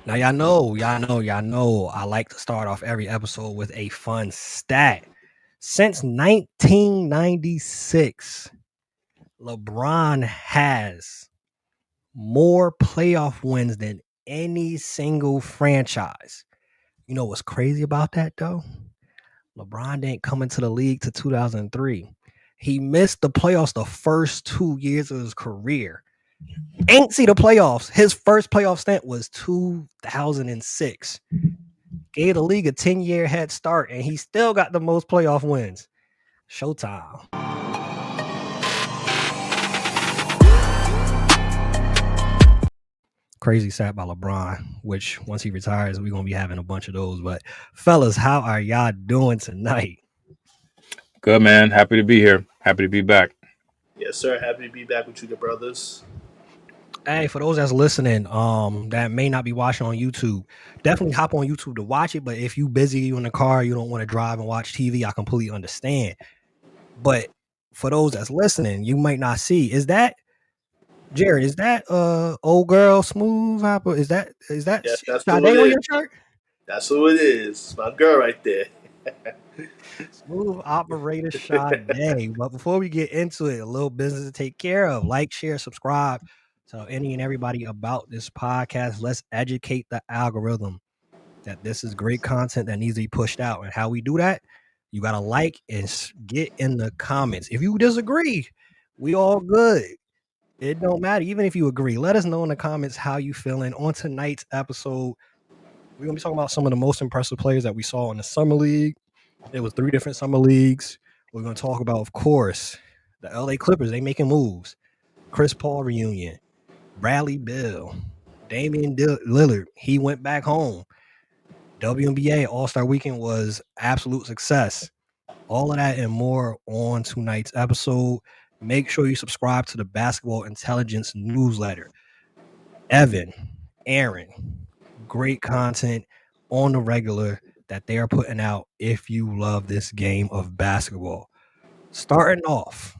Now y'all know I like to start off every episode with a fun stat. Since 1996, LeBron has more playoff wins than any single franchise. You know what's crazy about that though? LeBron didn't come into the league to 2003. He missed the playoffs the first 2 years of his career. Ain't see the playoffs. His first playoff stint was 2006. Gave the league a 10-year head start, and he still got the most playoff wins. Showtime. Crazy stat by LeBron, which once he retires, we're going to be having a bunch of those. But fellas, how are y'all doing tonight? Good, man. Happy to be here. Happy to be back. Yes, sir. Happy to be back with you, the brothers. Hey, for those that's listening, that may not be watching on YouTube, definitely hop on YouTube to watch it. But if you busy, you in the car, you don't want to drive and watch TV, I completely understand. But for those that's listening, you might not see. Is that Jarrett? Is that old girl Smooth Opera? Is that Yes, that's Sade who on it your is. shirt? That's who it is. My girl right there. Smooth operator Sade. But before we get into it, a little business to take care of. Like, share, subscribe. Tell any and everybody about this podcast. Let's educate the algorithm that this is great content that needs to be pushed out. And how we do that, you got to like and get in the comments. If you disagree, we all good. It don't matter. Even if you agree, let us know in the comments how you feeling. On tonight's episode, we're going to be talking about some of the most impressive players that we saw in the summer league. It was 3 different summer leagues. We're going to talk about, of course, the LA Clippers. They making moves. Chris Paul reunion. Bradley Beal. Damian Lillard. He went back home. WNBA All Star Weekend was absolute success. All of that and more on tonight's episode. Make sure you subscribe to the Basketball Intelligence newsletter. Evan, Aaron, great content on the regular that they are putting out if you love this game of basketball. Starting off,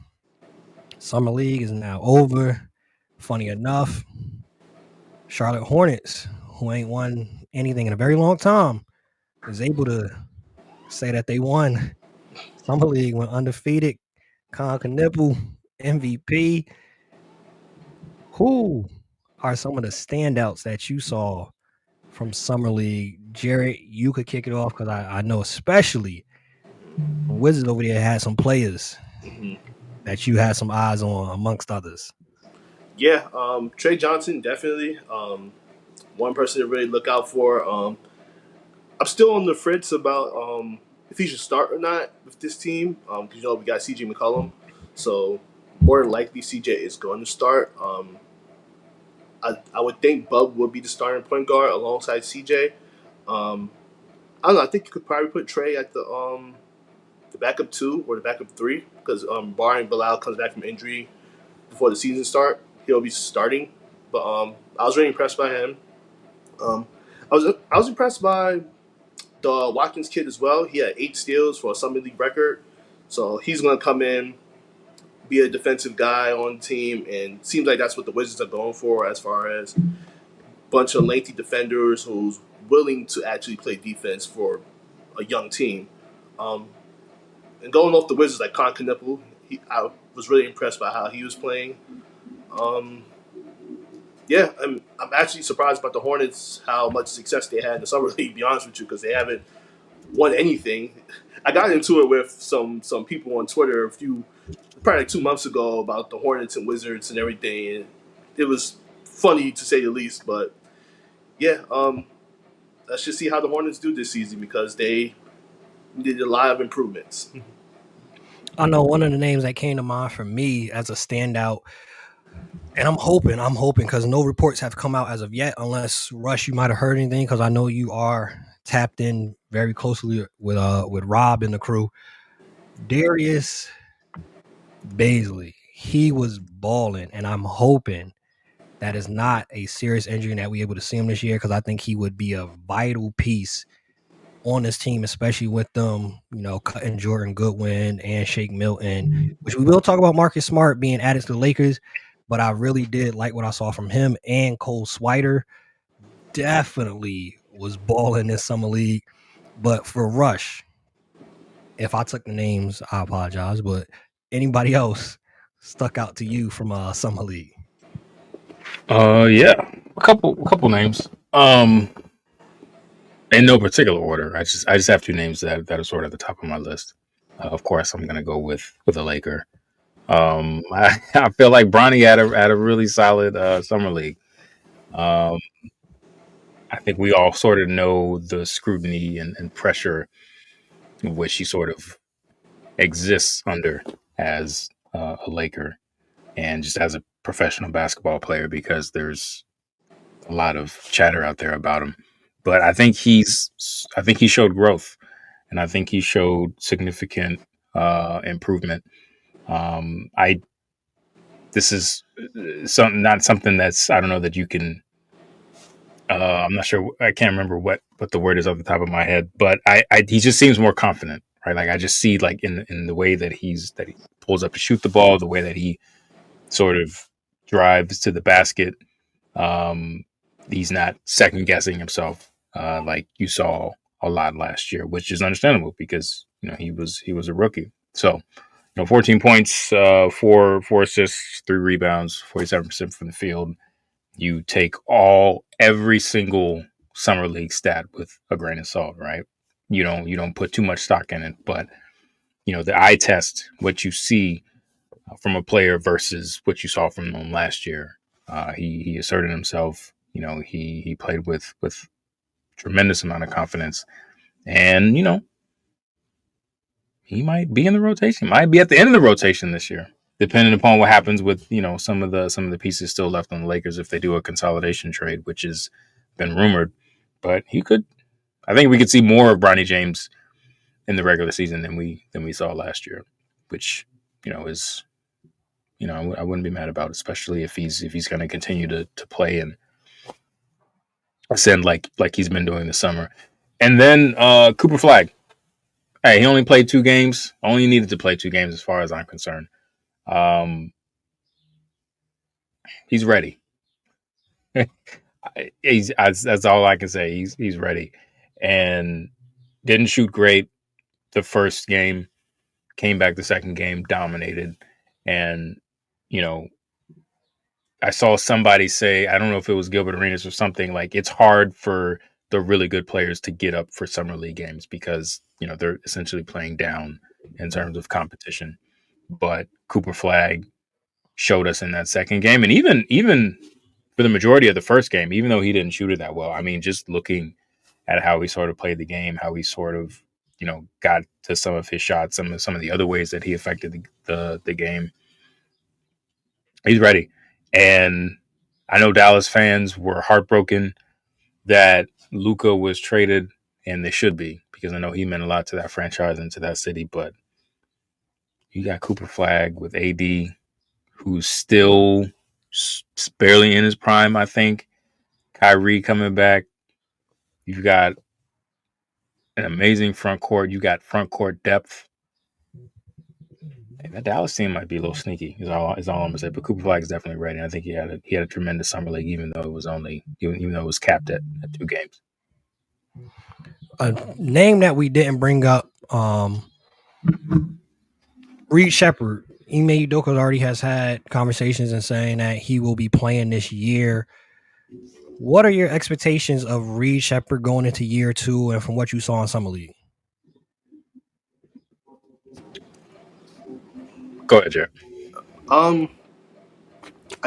Summer League is now over. Funny enough, Charlotte Hornets, who ain't won anything in a very long time, is able to say that they won Summer League when undefeated. Nipple, MVP. Who are some of the standouts that you saw from Summer League? Jarrett, you could kick it off because I know especially Wizards over there had some players that you had some eyes on amongst others. Yeah, Trey Johnson, definitely. One person to really look out for. I'm still on the fritz about if he should start or not with this team. Because, we got CJ McCollum. So, more than likely, CJ is going to start. I would think Bub would be the starting point guard alongside CJ. I don't know. I think you could probably put Trey at the backup 2 or the backup 3 because barring Bilal comes back from injury before the season start, he'll be starting. But I was really impressed by him. I was impressed by the Watkins kid as well. He had 8 steals for a summer league record, so he's going to come in, be a defensive guy on the team, and seems like that's what the Wizards are going for as far as a bunch of lengthy defenders who's willing to actually play defense for a young team. And going off the Wizards like Nipple, I was really impressed by how he was playing. Yeah, I'm actually surprised about the Hornets, how much success they had in the summer league. To be honest with you, because they haven't won anything. I got into it with some people on Twitter probably like 2 months ago about the Hornets and Wizards and everything. And it was funny to say the least, but yeah, let's just see how the Hornets do this season because they did a lot of improvements. I know one of the names that came to mind for me as a standout, and I'm hoping because no reports have come out as of yet, unless Rush, you might have heard anything because I know you are tapped in very closely with Rob and the crew. Darius Baisley, he was balling, and I'm hoping that is not a serious injury and that we're able to see him this year because I think he would be a vital piece on this team, especially with them, cutting Jordan Goodwin and Shake Milton, which we will talk about Marcus Smart being added to the Lakers, but I really did like what I saw from him and Cole Swider. definitely was balling in summer league. But for Rush, if I took the names, I apologize. But anybody else stuck out to you from summer league? Yeah, a couple names. In no particular order. I just have two names that are sort of at the top of my list. Of course, I'm gonna go with a Laker. I feel like Bronny had a really solid summer league. Um, I think we all sort of know the scrutiny and pressure which he sort of exists under as a Laker and just as a professional basketball player because there's a lot of chatter out there about him. But I think he showed growth, and I think he showed significant improvement. I This is not something that's I don't know that you can. I'm not sure. I can't remember what the word is off the top of my head, but he just seems more confident, right? Like I just see like in the way that he pulls up to shoot the ball, the way that he sort of drives to the basket. Um, he's not second guessing himself like you saw a lot last year, which is understandable because he was a rookie. So 14 points, four assists, 3 rebounds, 47% from the field. You take every single summer league stat with a grain of salt, right? You don't put too much stock in it, but the eye test what you see from a player versus what you saw from him last year. He asserted himself. He played with tremendous amount of confidence, and he might be in the rotation. Might be at the end of the rotation this year, depending upon what happens with some of the pieces still left on the Lakers if they do a consolidation trade, which has been rumored. But he could. I think we could see more of Bronny James in the regular season than we saw last year, which is I wouldn't be mad about, especially if he's going to continue to play and ascend like he's been doing this summer. And then Cooper Flag. Hey, he only played 2 games. Only needed to play 2 games as far as I'm concerned. Um, he's ready. That's all I can say. He's ready, and didn't shoot great the first game. Came back the second game, dominated, and you know I saw somebody say, I don't know if it was Gilbert Arenas or something, like it's hard for the really good players to get up for summer league games because, they're essentially playing down in terms of competition. But Cooper Flag showed us in that second game. And even for the majority of the first game, even though he didn't shoot it that well, I mean, just looking at how he sort of played the game, how he sort of, got to some of his shots, some of the other ways that he affected the game, he's ready. And I know Dallas fans were heartbroken that Luka was traded, and they should be because I know he meant a lot to that franchise and to that city. But you got Cooper Flag with AD, who's still barely in his prime, I think. Kyrie coming back. You've got an amazing front court. You got front court depth. And that Dallas team might be a little sneaky. Is all I'm gonna say. But Cooper Flag is definitely ready. I think he had a tremendous summer league, even though it was capped at 2 games. A name that we didn't bring up, Reed Shepard. Ime Udoka already has had conversations and saying that he will be playing this year. What are your expectations of Reed Shepard going into year 2 and from what you saw in Summer League? Go ahead, Jarrett. I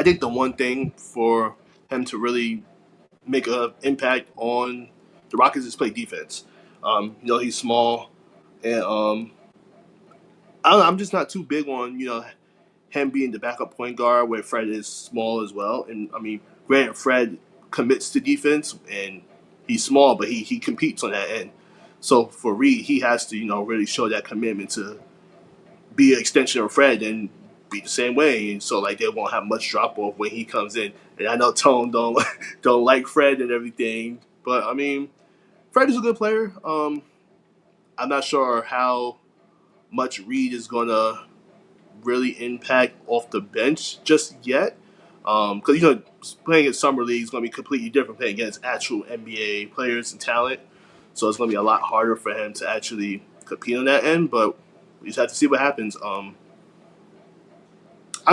think the one thing for him to really make an impact on the Rockets is play defense. He's small, and I don't know, I'm just not too big on him being the backup point guard where Fred is small as well. And I mean, granted, Fred commits to defense and he's small, but he competes on that end. So for Reed, he has to really show that commitment to be an extension of Fred and be the same way. And so like they won't have much drop off when he comes in. And I know Tone don't don't like Fred and everything, but I mean, Fred is a good player. I'm not sure how much Reed is gonna really impact off the bench just yet. Because playing in summer league is going to be completely different playing against actual NBA players and talent. So it's going to be a lot harder for him to actually compete on that end. But we just have to see what happens. I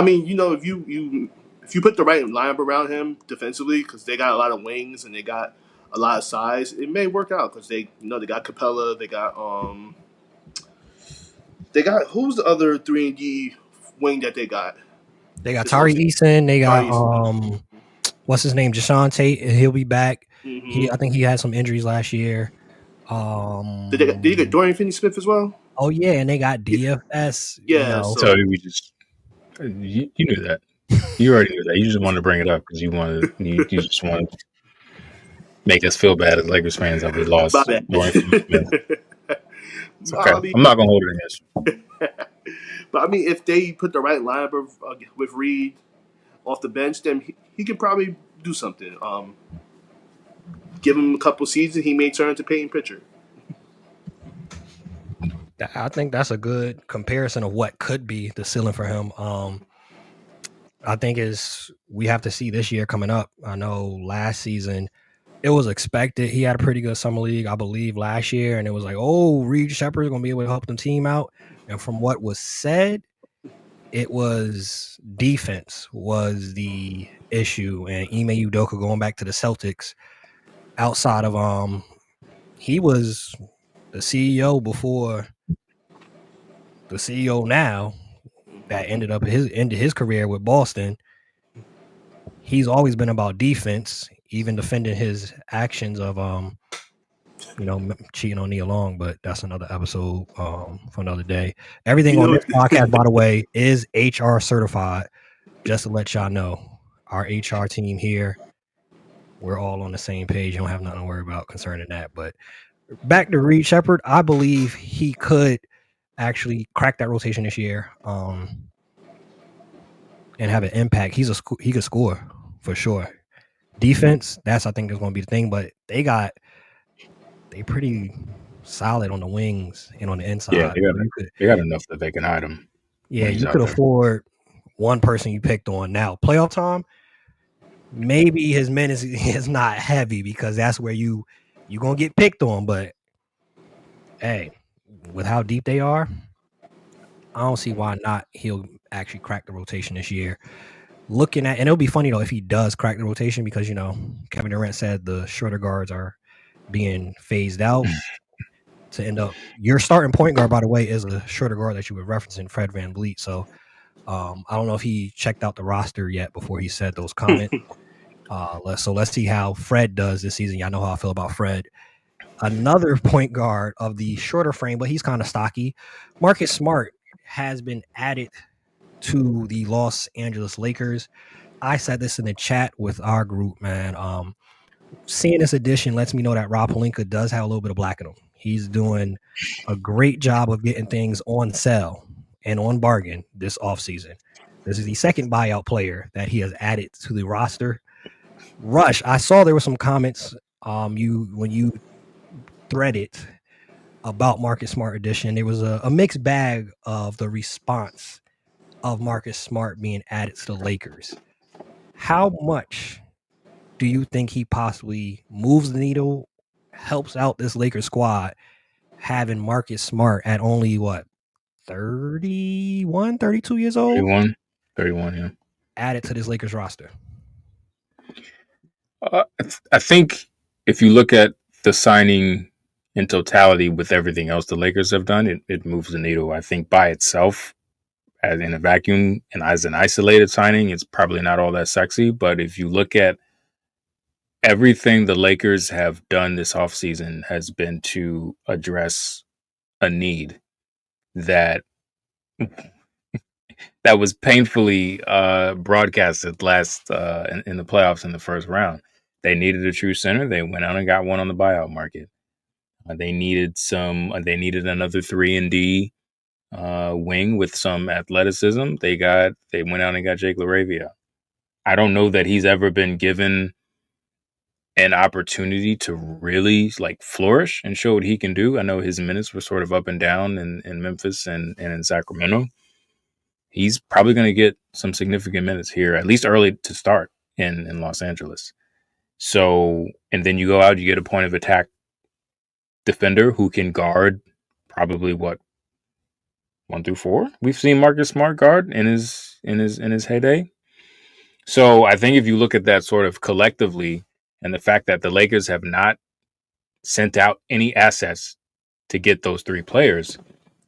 mean, if you put the right lineup around him defensively, because they got a lot of wings and they got a lot of size, it may work out. Because they got Capella, they got who's the other 3-and-D wing that they got? They got Tari Eason. They got what's his name, Jashawn Tate. He'll be back. I think he had some injuries last year. Did you get Dorian Finney-Smith as well? Oh yeah, and they got DFS. Yeah, so we just you knew that. You already knew that. You just wanted to bring it up because you just wanted to make us feel bad as Lakers fans that we lost Dorian Finney-Smith. It's okay. I'm not gonna hold it against you. But I mean, if they put the right lineup with Reed off the bench, then he could probably do something. Give him a couple seasons, he may turn to Peyton Pritchard. I think that's a good comparison of what could be the ceiling for him. I think we have to see this year coming up. I know last season it was expected. He had a pretty good summer league, I believe, last year, and it was like, oh, Reed Shepherd is going to be able to help the team out. And from what was said, it was defense was the issue, and Ime Udoka going back to the Celtics. Outside of he was the CEO before the CEO now that ended his career with Boston. He's always been about defense, even defending his actions of cheating on Nia Long, but that's another episode for another day. Everything on this podcast, by the way, is HR certified. Just to let y'all know, our HR team here, we're all on the same page. You don't have nothing to worry about concerning that. But back to Reed Shepherd, I believe he could actually crack that rotation this year and have an impact. He could score for sure. Defense, I think is going to be the thing. But they pretty solid on the wings and on the inside. Yeah, they got enough that they can hide him. Yeah, you could afford one person you picked on. Now, playoff time, maybe his minutes is not heavy because that's where you're going to get picked on. But, hey, with how deep they are, I don't see why not he'll actually crack the rotation this year. And it'll be funny, though, if he does crack the rotation because, Kevin Durant said the shorter guards are being phased out to end up. Your starting point guard, by the way, is a shorter guard that you were referencing, Fred VanVleet. So I don't know if he checked out the roster yet before he said those comments. Let's see how Fred does this season. Y'all know how I feel about Fred. Another point guard of the shorter frame, but he's kind of stocky. Marcus Smart has been added to the Los Angeles Lakers. I said this in the chat with our group, man. Seeing this addition lets me know that Rob Pelinka does have a little bit of black in him. He's doing a great job of getting things on sale and on bargain this offseason. This is the second buyout player that he has added to the roster. Rush, I saw there were some comments when you threaded about Marcus Smart addition. There was a mixed bag of the response of Marcus Smart being added to the Lakers. How much do you think he possibly moves the needle, helps out this Lakers squad, having Marcus Smart at only, 31, 32 years old? 31, yeah. Added to this Lakers roster? I think if you look at the signing in totality with everything else the Lakers have done, it moves the needle. I think by itself, as in a vacuum and as an isolated signing, it's probably not all that sexy. But if you look at everything the Lakers have done this offseason has been to address a need that was painfully broadcasted last in the playoffs in the first round. They needed a true center. They went out and got one on the buyout market. They needed another 3-and-D wing with some athleticism. They went out and got Jake LaRavia. I don't know that he's ever been given an opportunity to really flourish and show what he can do. I know his minutes were sort of up and down in Memphis and in Sacramento. he's probably going to get some significant minutes here, at least early to start in Los Angeles. So, and then you go out, you get a point of attack defender who can guard probably what 1 through 4. We've seen Marcus Smart guard in his heyday. So I think if you look at that sort of collectively, and the fact that the Lakers have not sent out any assets to get those 3 players,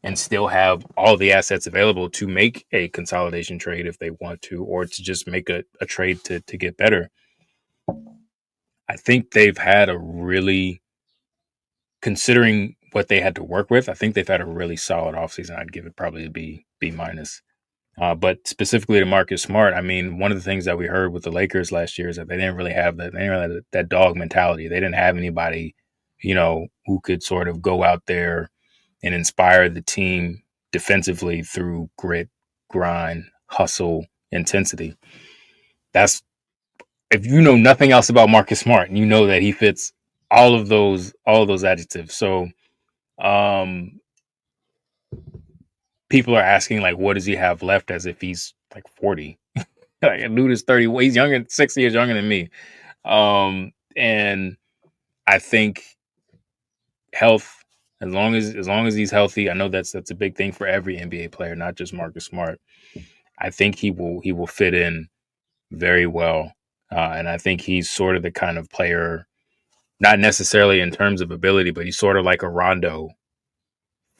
and still have all the assets available to make a consolidation trade if they want to, or to just make a trade to get better. I think they've had a really, considering what they had to work with, I think they've had a really solid offseason. I'd give it probably a B minus. But specifically to Marcus Smart, I mean, one of the things that we heard with the Lakers last year is that they didn't really have that dog mentality. They didn't have anybody, who could sort of go out there and inspire the team defensively through grit, grind, hustle, intensity. That's, if you know nothing else about Marcus Smart, you know that he fits all of those adjectives. So people are asking, like, what does he have left, as if he's like 40. Like, a dude is 30. He's younger, 6 years younger than me. And I think health, as long as he's healthy, I know that's a big thing for every NBA player, not just Marcus Smart. I think he will fit in very well, and I think he's sort of the kind of player, not necessarily in terms of ability, but he's sort of like a Rondo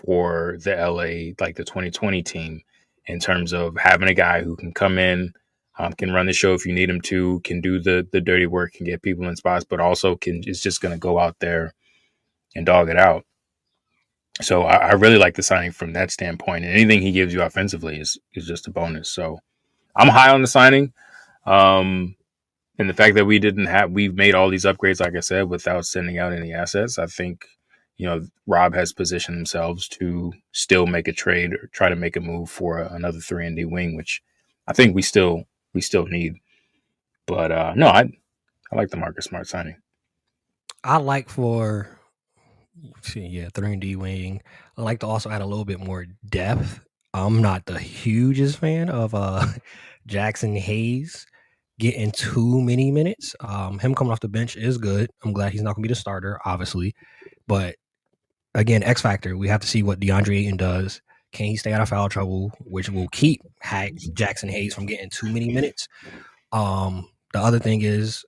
for the LA, like the 2020 team, in terms of having a guy who can come in, can run the show if you need him to, can do the dirty work, can get people in spots, but also is just going to go out there and dog it out. So I really like the signing from that standpoint, and anything he gives you offensively is just a bonus. So I'm high on the signing. And the fact that we've made all these upgrades, like I said, without sending out any assets, I think, Rob has positioned themselves to still make a trade or try to make a move for another 3-and-D wing, which I think we still need. But no, I like the Marcus Smart signing. I like for 3-and-D wing. I like to also add a little bit more depth. I'm not the hugest fan of Jackson Hayes getting too many minutes. Him coming off the bench is good. I'm glad he's not going to be the starter, obviously. But again, X factor. We have to see what DeAndre Ayton does. Can he stay out of foul trouble, which will keep Jackson Hayes from getting too many minutes? The other thing is,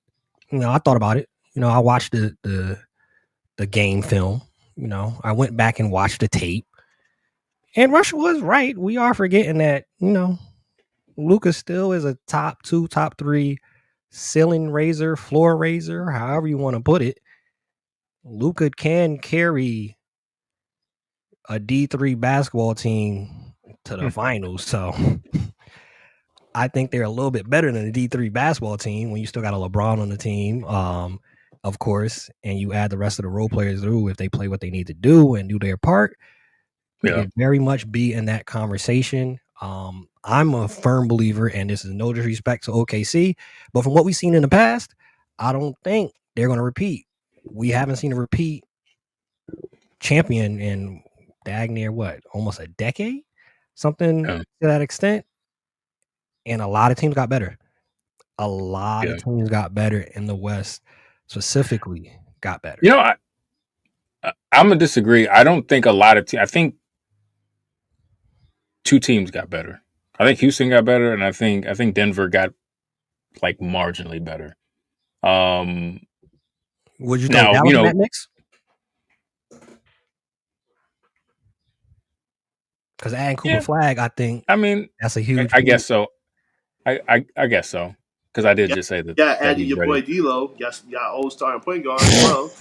I thought about it. I watched the game film. I went back and watched the tape. And Rush was right. We are forgetting that, Luka still is a top 2, top 3 ceiling raiser, floor raiser, however you want to put it. Luka can carry a D3 basketball team to the finals. So I think they're a little bit better than a D3 basketball team when you still got a LeBron on the team, of course, and you add the rest of the role players through if they play what they need to do and do their part. They can very much be in that conversation. I'm a firm believer, and this is no disrespect to OKC, but from what we've seen in the past, I don't think they're going to repeat. We haven't seen a repeat champion in dang near almost a decade, something to that extent. And a lot of teams got better. A lot of teams got better in the West, specifically got better. I'm gonna disagree. I don't think a lot of teams. I think 2 teams got better. I think Houston got better, and I think Denver got like marginally better. Would you throw Dallas in that mix? Because adding Cooper Flag, I think. I mean, that's a huge. I guess so. I guess so. Because I did just say that. Yeah, adding your boy D'Lo, y'all All Star and point guard as well.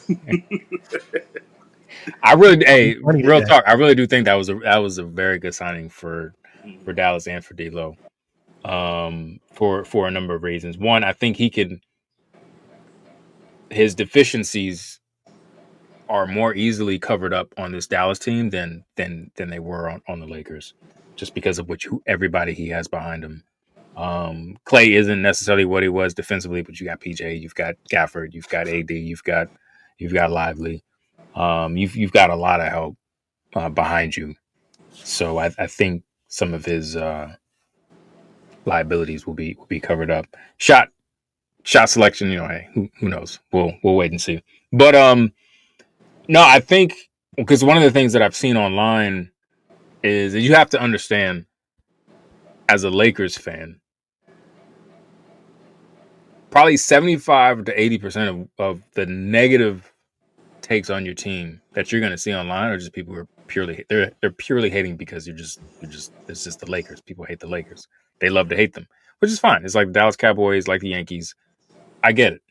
I really, real talk. I really do think that was a very good signing for Dallas and for D'Lo, for a number of reasons. One, I think his deficiencies are more easily covered up on this Dallas team than they were on the Lakers, just because of everybody he has behind him. Clay isn't necessarily what he was defensively, but you got PJ, you've got Gafford, you've got AD, you've got Lively. You've got a lot of help behind you. So I think some of his liabilities will be covered up. Shot selection, hey, who knows? We'll wait and see. But no, I think because one of the things that I've seen online is that you have to understand as a Lakers fan, probably 75 to 80% of the negative takes on your team that you're going to see online are just people who are they're purely hating because it's just the Lakers. People hate the Lakers. They love to hate them, which is fine. It's like Dallas Cowboys, like the Yankees. I get it.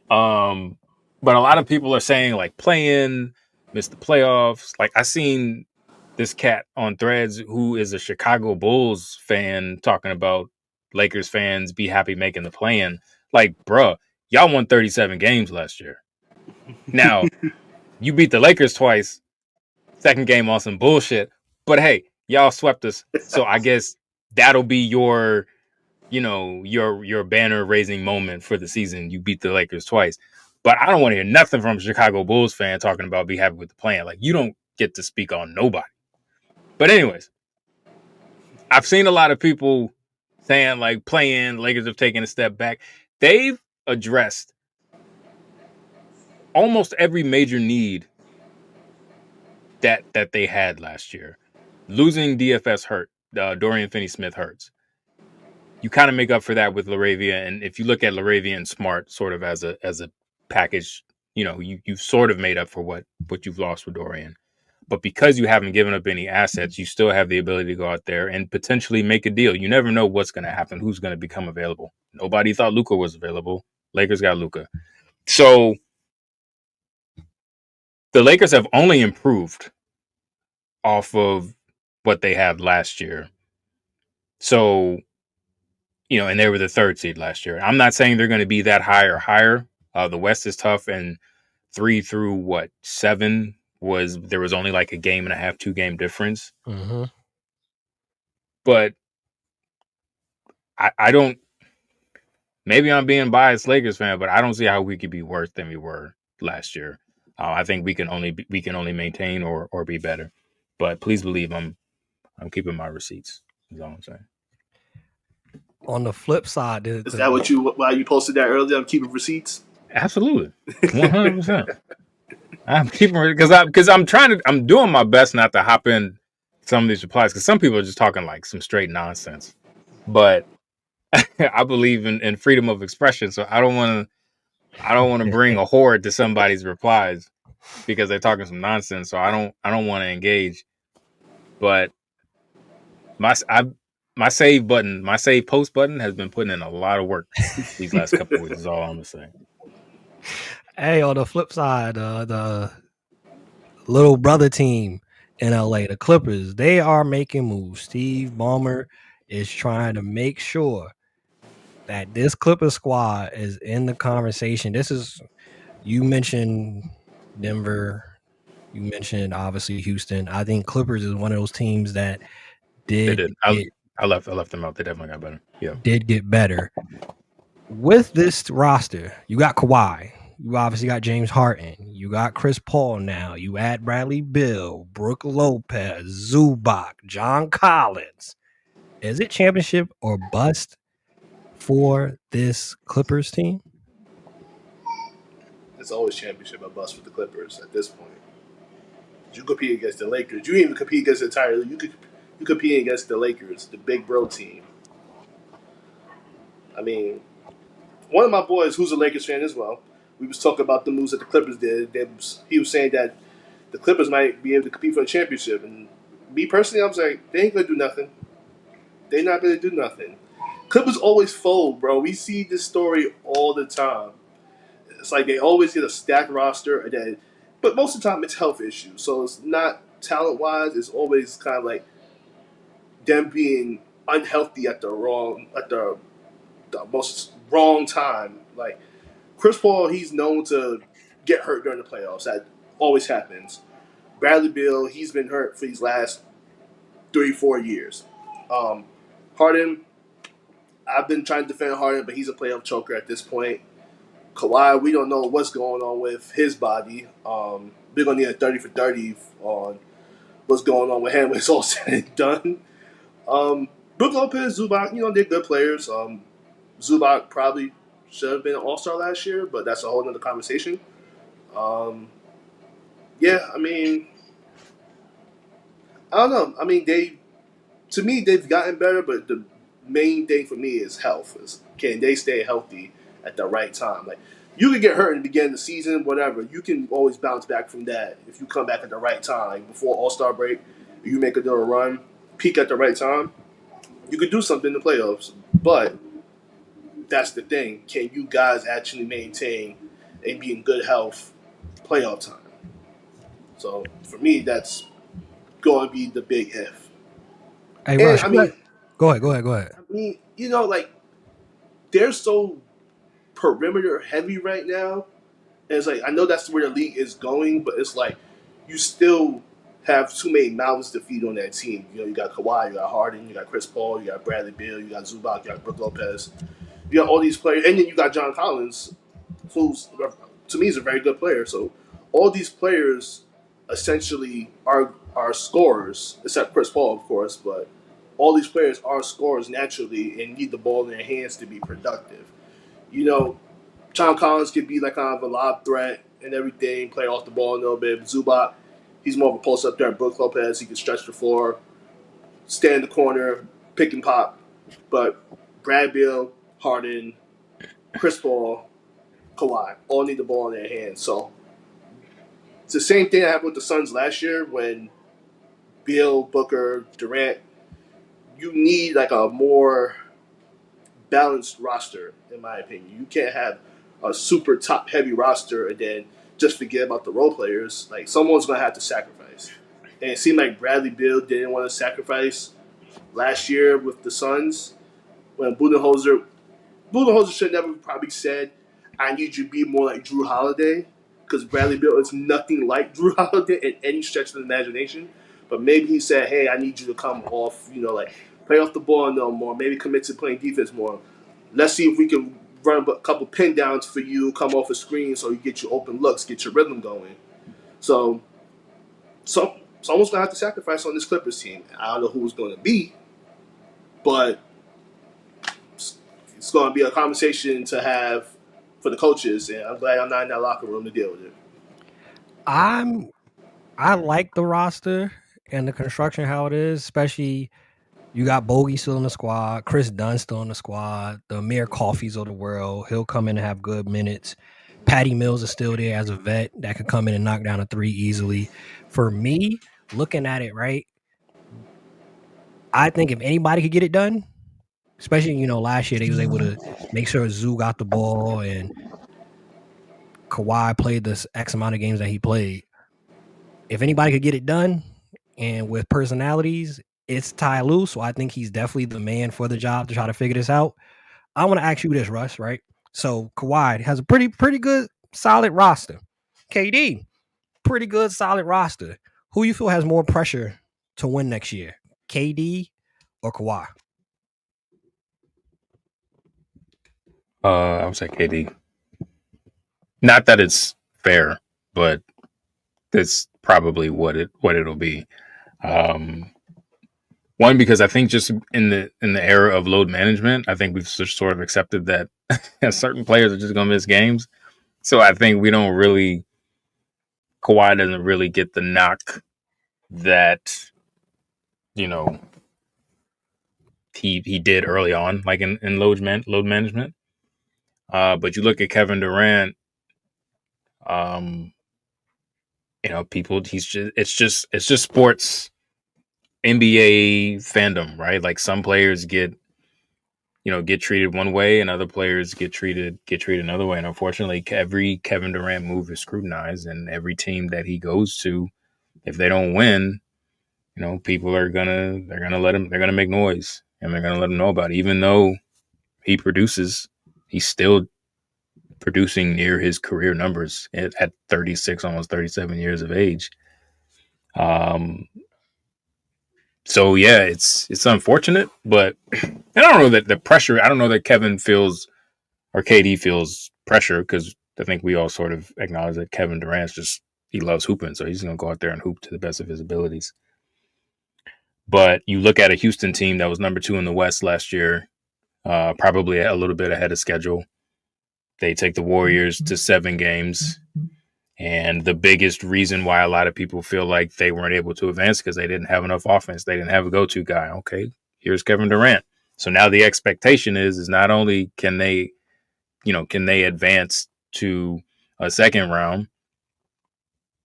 But a lot of people are saying like play in, miss the playoffs. Like I seen this cat on Threads who is a Chicago Bulls fan talking about Lakers fans be happy making the play-in. Like, bruh, y'all won 37 games last year. Now, you beat the Lakers twice. Second game on some bullshit. But hey, y'all swept us. So I guess that'll be your banner raising moment for the season. You beat the Lakers twice. But I don't want to hear nothing from a Chicago Bulls fan talking about be happy with the plan. Like, you don't get to speak on nobody. But anyways, I've seen a lot of people saying like play-in, Lakers have taken a step back. They've addressed almost every major need that they had last year. Losing DFS hurt. Dorian Finney-Smith hurts. You kind of make up for that with Laravia, and if you look at Laravia and Smart sort of as a package, you've sort of made up for what you've lost with Dorian. But because you haven't given up any assets, you still have the ability to go out there and potentially make a deal. You never know what's going to happen, who's going to become available. Nobody thought Luka was available. Lakers got Luka. So the Lakers have only improved off of what they had last year. So, and they were the third seed last year. I'm not saying they're going to be that high or higher. The West is tough, and 3 through 7 there was only like a game and a half, 2-game difference. Mm-hmm. But I don't. Maybe I'm being biased Lakers fan, but I don't see how we could be worse than we were last year. I think we can only maintain or be better. But please believe I'm keeping my receipts. Is all I'm saying. On the flip side, is that why you posted that earlier? I'm keeping receipts. Absolutely, 100%. I'm keeping because I'm doing my best not to hop in some of these replies because some people are just talking like some straight nonsense. But I believe in freedom of expression, so I don't want to bring a horde to somebody's replies because they're talking some nonsense. So I don't want to engage. But my save button, my save post button has been putting in a lot of work these last couple of weeks. Is all I'm gonna say. Hey, on the flip side, the little brother team in LA, the Clippers, they are making moves. Steve Ballmer is trying to make sure that this Clippers squad is in the conversation. You mentioned Denver, you mentioned obviously Houston. I think Clippers is one of those teams that did. I left them out. They definitely got better. Yeah, did get better. With this roster, you got Kawhi. You obviously got James Harden. You got Chris Paul now. You add Bradley Beal, Brook Lopez, Zubac, John Collins. Is it championship or bust for this Clippers team? It's always championship or bust with the Clippers at this point. You compete against the Lakers. You didn't even compete against the entire league. You compete against the Lakers, the big bro team. I mean, one of my boys who's a Lakers fan as well, we was talking about the moves that the Clippers did. He was saying that the Clippers might be able to compete for a championship. And me personally, I was like, they ain't going to do nothing. They're not going to do nothing. Clippers always fold, bro. We see this story all the time. It's like they always get a stacked roster, but most of the time it's health issues. So it's not talent-wise. It's always kind of like them being unhealthy at the most wrong time. Like Chris Paul, he's known to get hurt during the playoffs. That always happens. Bradley Beal, he's been hurt for these last 3-4 years. Harden, I've been trying to defend Harden, but he's a playoff choker at this point. Kawhi, we don't know what's going on with his body. We're going to need a 30 for 30 on what's going on with him when it's all said and done. Brook Lopez, Zubac, they're good players. Zubac probably should have been an All Star last year, but that's a whole other conversation. Yeah, I mean, I don't know. I mean, to me they've gotten better, but the main thing for me is health. Can they stay healthy at the right time? Like you could get hurt in the beginning of the season, whatever. You can always bounce back from that if you come back at the right time, like before All Star break. You make a little run, peak at the right time. You could do something in the playoffs, but that's the thing. Can you guys actually maintain and be in good health playoff time? So for me, that's going to be the big if. Hey, And Rush, I mean, go ahead. I mean, like they're so perimeter heavy right now. And it's like I know that's where the league is going, but it's like you still have too many mouths to feed on that team. You got Kawhi, you got Harden, you got Chris Paul, you got Bradley Beal, you got Zubac, you got Brook Lopez. You got all these players, and then you got John Collins, who's to me is a very good player. So all these players essentially are scorers, except Chris Paul, of course. But all these players are scorers naturally and need the ball in their hands to be productive. John Collins could be like kind of a lob threat and everything, play off the ball a little bit. Zubac, he's more of a post up there. Brook Lopez, he can stretch the floor, stand in the corner, pick and pop. But Brad Beal, Harden, Chris Paul, Kawhi all need the ball in their hands. So it's the same thing that happened with the Suns last year when Beal, Booker, Durant. You need like a more balanced roster, in my opinion. You can't have a super top heavy roster and then just forget about the role players. Like someone's gonna have to sacrifice. And it seemed like Bradley Beal didn't want to sacrifice last year with the Suns when Budenholzer should never probably said, I need you to be more like Drew Holiday, because Bradley Beal is nothing like Drew Holiday in any stretch of the imagination. But maybe he said, hey, I need you to come off, like play off the ball no more, maybe commit to playing defense more. Let's see if we can run a couple pin downs for you, come off a screen so you get your open looks, get your rhythm going. So someone's going to have to sacrifice on this Clippers team. I don't know who it's going to be, but it's going to be a conversation to have for the coaches, and I'm glad I'm not in that locker room to deal with it. I like the roster and the construction how it is, especially you got Bogey still in the squad, Chris Dunn still in the squad, the Amir Coffees of the world. He'll come in and have good minutes. Patty Mills is still there as a vet that could come in and knock down a three easily. For me, looking at it, right, I think if anybody could get it done, especially, last year they was able to make sure Zoo got the ball and Kawhi played this X amount of games that he played. If anybody could get it done and with personalities, it's Ty Lue. So I think he's definitely the man for the job to try to figure this out. I want to ask you this, Russ, right? So Kawhi has a pretty good, solid roster. KD, pretty good, solid roster. Who you feel has more pressure to win next year? KD or Kawhi? I would say KD. Not that it's fair, but that's probably what it'll be. One, because I think just in the era of load management, I think we've just sort of accepted that certain players are just going to miss games. So I think Kawhi doesn't really get the knock that he did early on, like in load management. But you look at Kevin Durant, people. It's just sports, NBA fandom, right? Like some players get treated one way, and other players get treated another way. And unfortunately, every Kevin Durant move is scrutinized, and every team that he goes to, if they don't win, people are gonna make noise, and they're gonna let him know about it. Even though he produces, he's still producing near his career numbers at 36, almost 37 years of age. So yeah, it's unfortunate, but I don't know that the pressure. I don't know that Kevin feels or KD feels pressure, because I think we all sort of acknowledge that Kevin Durant's he loves hooping, so he's gonna go out there and hoop to the best of his abilities. But you look at a Houston team that was number 2 in the West last year, probably a little bit ahead of schedule. They take the Warriors to 7 games. And the biggest reason why a lot of people feel like they weren't able to advance because they didn't have enough offense. They didn't have a go-to guy. Okay, here's Kevin Durant. So now the expectation is not only can they advance to a second round,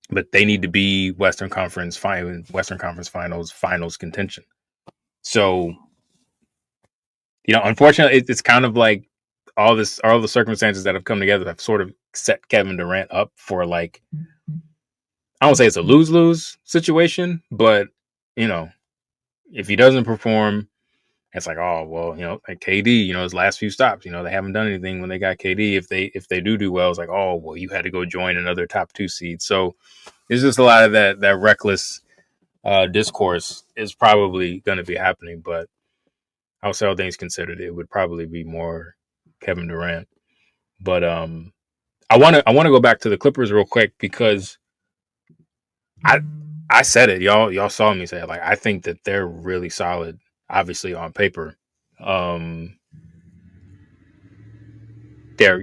but they need to be Western Conference Finals contention. So, unfortunately, it's kind of like all the circumstances that have come together have sort of set Kevin Durant up for like, I don't say it's a lose-lose situation, but if he doesn't perform, it's like, oh well, like KD, his last few stops, they haven't done anything when they got KD. If they do well, it's like, oh well, you had to go join another top 2 seed. So it's just a lot of that reckless discourse is probably going to be happening. But I'll say all things considered, it would probably be more Kevin Durant. But I want to go back to the Clippers real quick because I said it. Y'all saw me say it. Like, I think that they're really solid, obviously on paper. They're,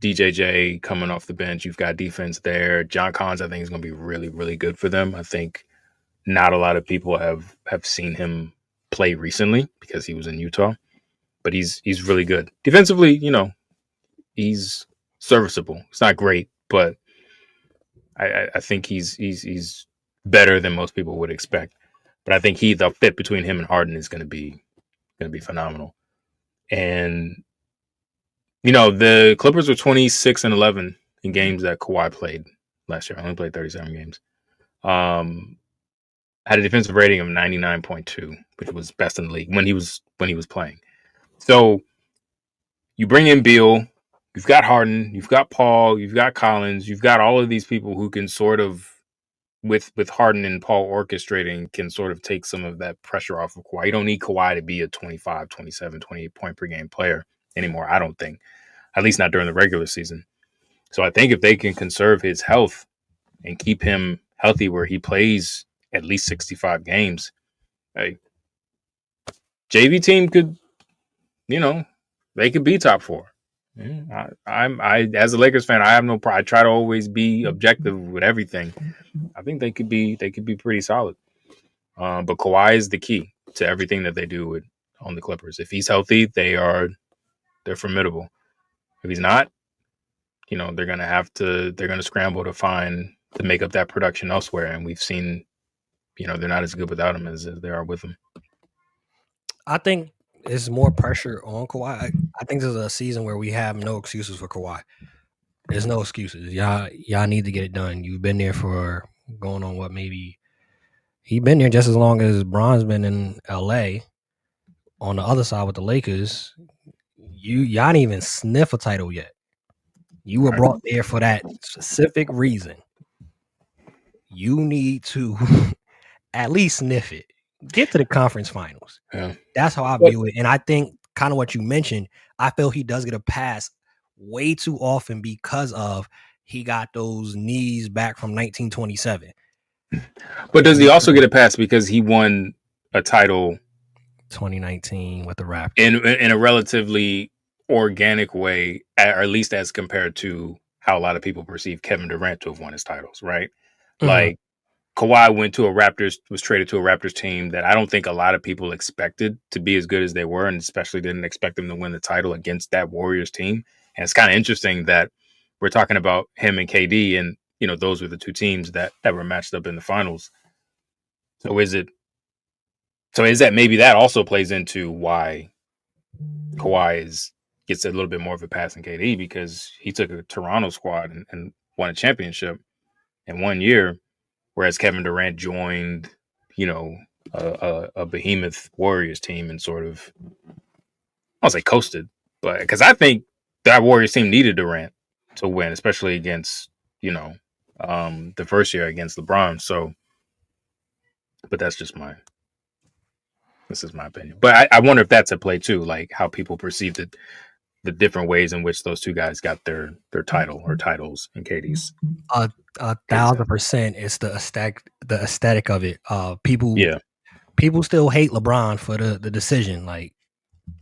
DJJ coming off the bench. You've got defense there. John Collins, I think, is going to be really, really good for them. I think not a lot of people have seen him play recently because he was in Utah, but he's really good defensively. He's serviceable. It's not great, but I think he's better than most people would expect. But I think the fit between him and Harden is going to be phenomenal. And the Clippers were 26-11 in games that Kawhi played last year. I only played 37 games. Had a defensive rating of 99.2, which was best in the league when he was playing. So you bring in Beal, you've got Harden, you've got Paul, you've got Collins, you've got all of these people who can sort of, with Harden and Paul orchestrating, can sort of take some of that pressure off of Kawhi. You don't need Kawhi to be a 25, 27, 28 point per game player anymore, I don't think. At least not during the regular season. So I think if they can conserve his health and keep him healthy where he plays at least 65 games, hey, JV team could, they could be top 4. I as a Lakers fan, I have no pride. I try to always be objective with everything. I think they could be pretty solid. But Kawhi is the key to everything that they do on the Clippers. If he's healthy, they're formidable. If he's not, they're gonna scramble to make up that production elsewhere. And we've seen, they're not as good without him as they are with him. I think it's more pressure on Kawhi. I think this is a season where we have no excuses for Kawhi. There's no excuses. Y'all need to get it done. You've been there for going on what, maybe he been there just as long as Bron's been in LA. On the other side with the Lakers, y'all didn't even sniff a title yet. You were brought there for that specific reason. You need to at least sniff it. Get to the conference finals. Yeah. That's how I view it. And I think kind of what you mentioned, I feel he does get a pass way too often because of he got those knees back from 1927. But does he also get a pass because he won a title 2019 with the Raptors in a relatively organic way, or at least as compared to how a lot of people perceive Kevin Durant to have won his titles, right? Mm-hmm. Like, Kawhi was traded to a Raptors team that I don't think a lot of people expected to be as good as they were, and especially didn't expect them to win the title against that Warriors team. And it's kind of interesting that we're talking about him and KD, and those were the 2 teams that were matched up in the finals. So is that maybe that also plays into why Kawhi gets a little bit more of a pass than KD, because he took a Toronto squad and won a championship in 1 year. Whereas Kevin Durant joined, a behemoth Warriors team and sort of, I won't say coasted, but because I think that Warriors team needed Durant to win, especially against, the first year against LeBron. So, but this is my opinion. But I wonder if that's a play too, like how people perceive the different ways in which those 2 guys got their title or titles in KD's. 1,000%. It's the aesthetic of it. People people still hate LeBron for the decision. Like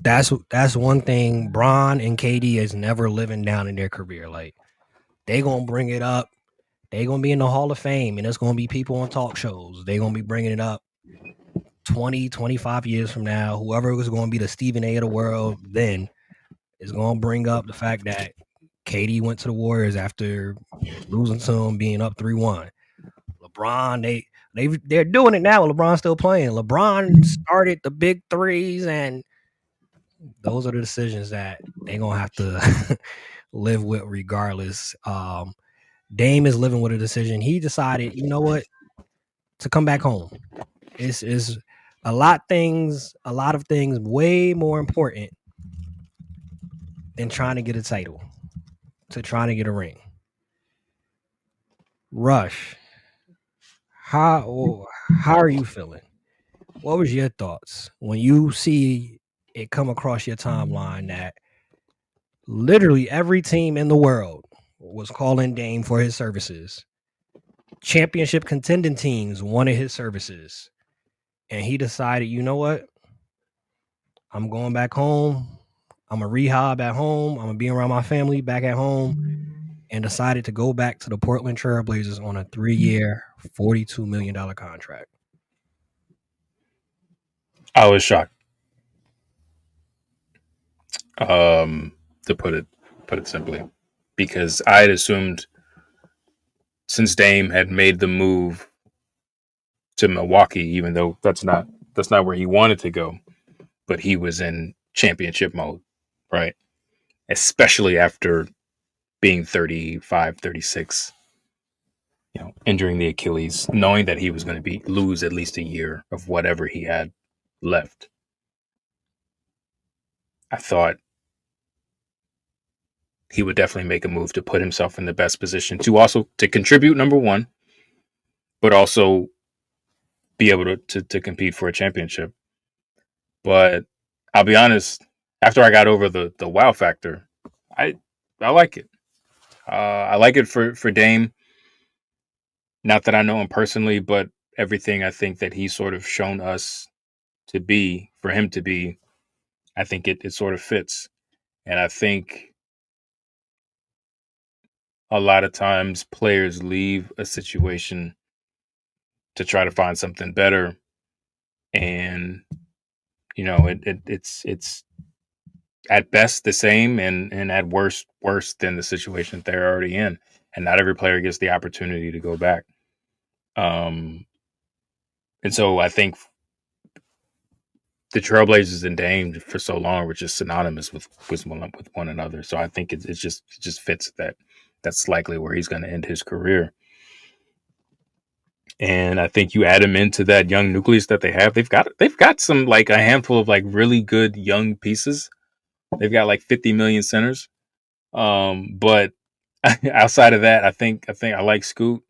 that's one thing. Bron and KD is never living down in their career. Like they gonna bring it up. They gonna be in the Hall of Fame, and there's gonna be people on talk shows. They gonna be bringing it up 20, 25 years from now. Whoever was gonna be the Stephen A of the world then is gonna bring up the fact that KD went to the Warriors after losing to him, being up 3-1. LeBron, they're doing it now. LeBron's still playing. LeBron started the big threes, and those are the decisions that they're gonna have to live with regardless. Dame is living with a decision. He decided, you know what, to come back home. Is a lot of things way more important than trying to get a title, to trying to get a ring. Rush, how are you feeling? What was your thoughts when you see it come across your timeline that literally every team in the world was calling Dame for his services? Championship contending teams wanted his services. And he decided, you know what? I'm going back home. I'm going to rehab at home. I'm going to be around my family back at home. And decided to go back to the Portland Trail Blazers on a 3-year, $42 million contract. I was shocked. To put it simply, because I had assumed since Dame had made the move to Milwaukee, even though that's not where he wanted to go, but he was in championship mode, right? Especially after being 35, 36, injuring the Achilles, knowing that he was going to lose at least a year of whatever he had left. I thought he would definitely make a move to put himself in the best position to contribute, number one, but also be able to compete for a championship. But I'll be honest, after I got over the wow factor, I like it. I like it for Dame. Not that I know him personally, but everything I think that he's sort of shown us to be, for him to be, I think it sort of fits. And I think a lot of times players leave a situation to try to find something better. And, it's at best the same and at worst worse than the situation that they're already in. And not every player gets the opportunity to go back. And so I think the Trailblazers and Dame for so long were just synonymous with one another. So I think it just fits that that's likely where he's going to end his career. And I think you add him into that young nucleus that they have. They've got some, like, a handful of, like, really good young pieces. They've got like 50 million centers. But outside of that, I think I like Scoot.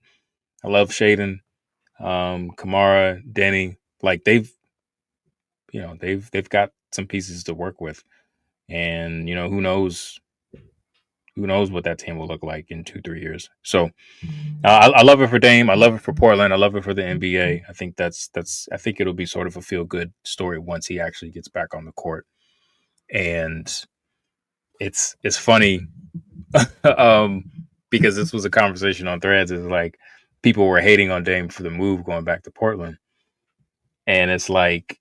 I love Shaden, Kamara, Denny. Like they've got some pieces to work with, and who knows what that team will look like in 2-3 years. So I love it for Dame. I love it for Portland. I love it for the NBA. I think I think it'll be sort of a feel good story once he actually gets back on the court. And it's funny because this was a conversation on Threads. It's like people were hating on Dame for the move going back to Portland, and it's like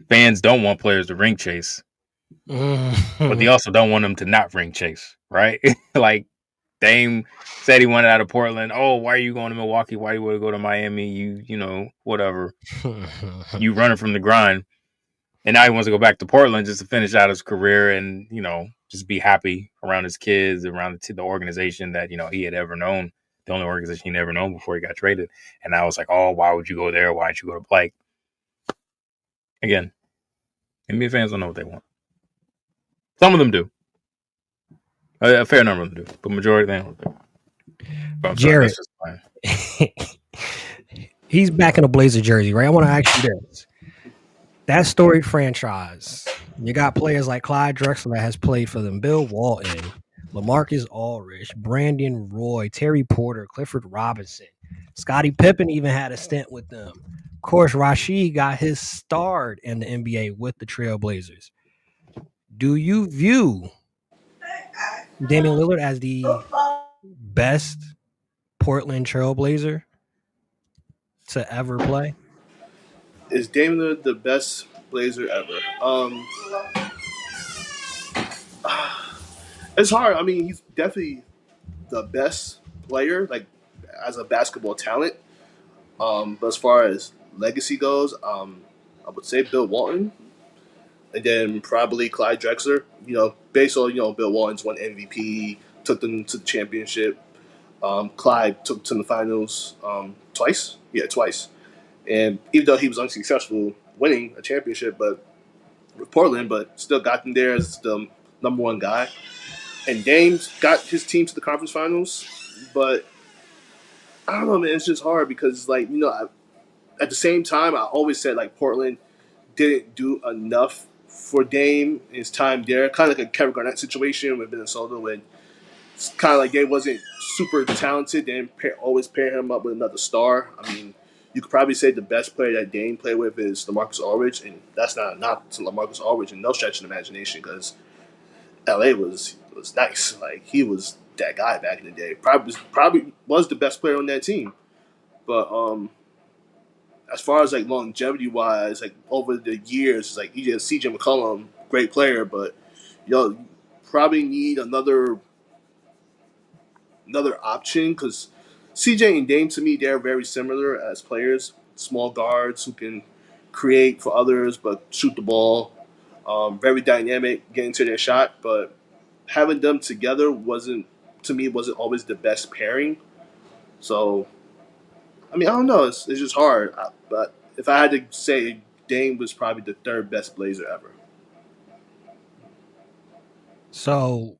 fans don't want players to ring chase, but they also don't want them to not ring chase, right? Like Dame said he wanted out of Portland. Oh, why are you going to Milwaukee? Why do you want to go to Miami? You whatever. You running from the grind. And now he wants to go back to Portland just to finish out his career and, just be happy around his kids, around the organization that, he had ever known, the only organization he never known before he got traded. And I was like, oh, why would you go there? Why don't you go to, like, again, NBA fans don't know what they want. Some of them do. A fair number of them do, but majority they don't do. Jarrett, he's back in a Blazer jersey, right? I want to ask you this. That storied franchise, you got players like Clyde Drexler that has played for them, Bill Walton, LaMarcus Aldridge, Brandon Roy, Terry Porter, Clifford Robinson. Scottie Pippen even had a stint with them. Of course, Rashid got his start in the NBA with the Trailblazers. Do you view Damian Lillard as the best Portland Trailblazer to ever play? Is Damian Lillard the best Blazer ever? It's hard. I mean, he's definitely the best player, like as a basketball talent. But as far as legacy goes, I would say Bill Walton, and then probably Clyde Drexler. Based on Bill Walton's won MVP, took them to the championship. Clyde took to the finals twice. Yeah, twice. And even though he was unsuccessful winning a championship, but with Portland, but still got them there as the number one guy. And Dame's got his team to the conference finals, but I don't know, man. It's just hard because, at the same time, I always said like Portland didn't do enough for Dame in his time there. Kind of like a Kevin Garnett situation with Minnesota, when it's kind of like they wasn't super talented. They didn't always pair him up with another star. I mean, you could probably say the best player that Dame played with is LaMarcus Aldridge, and that's not a knock to LaMarcus Aldridge in no stretch of the imagination, because LA was nice. Like, he was that guy back in the day. Probably was the best player on that team. But as far as like longevity wise, like over the years, like you just CJ McCollum, great player, but probably need another option, because CJ and Dame, to me, they're very similar as players. Small guards who can create for others but shoot the ball. Very dynamic, get into their shot, but having them together wasn't always the best pairing. So, I mean, I don't know. It's just hard. But if I had to say, Dame was probably the third best Blazer ever. So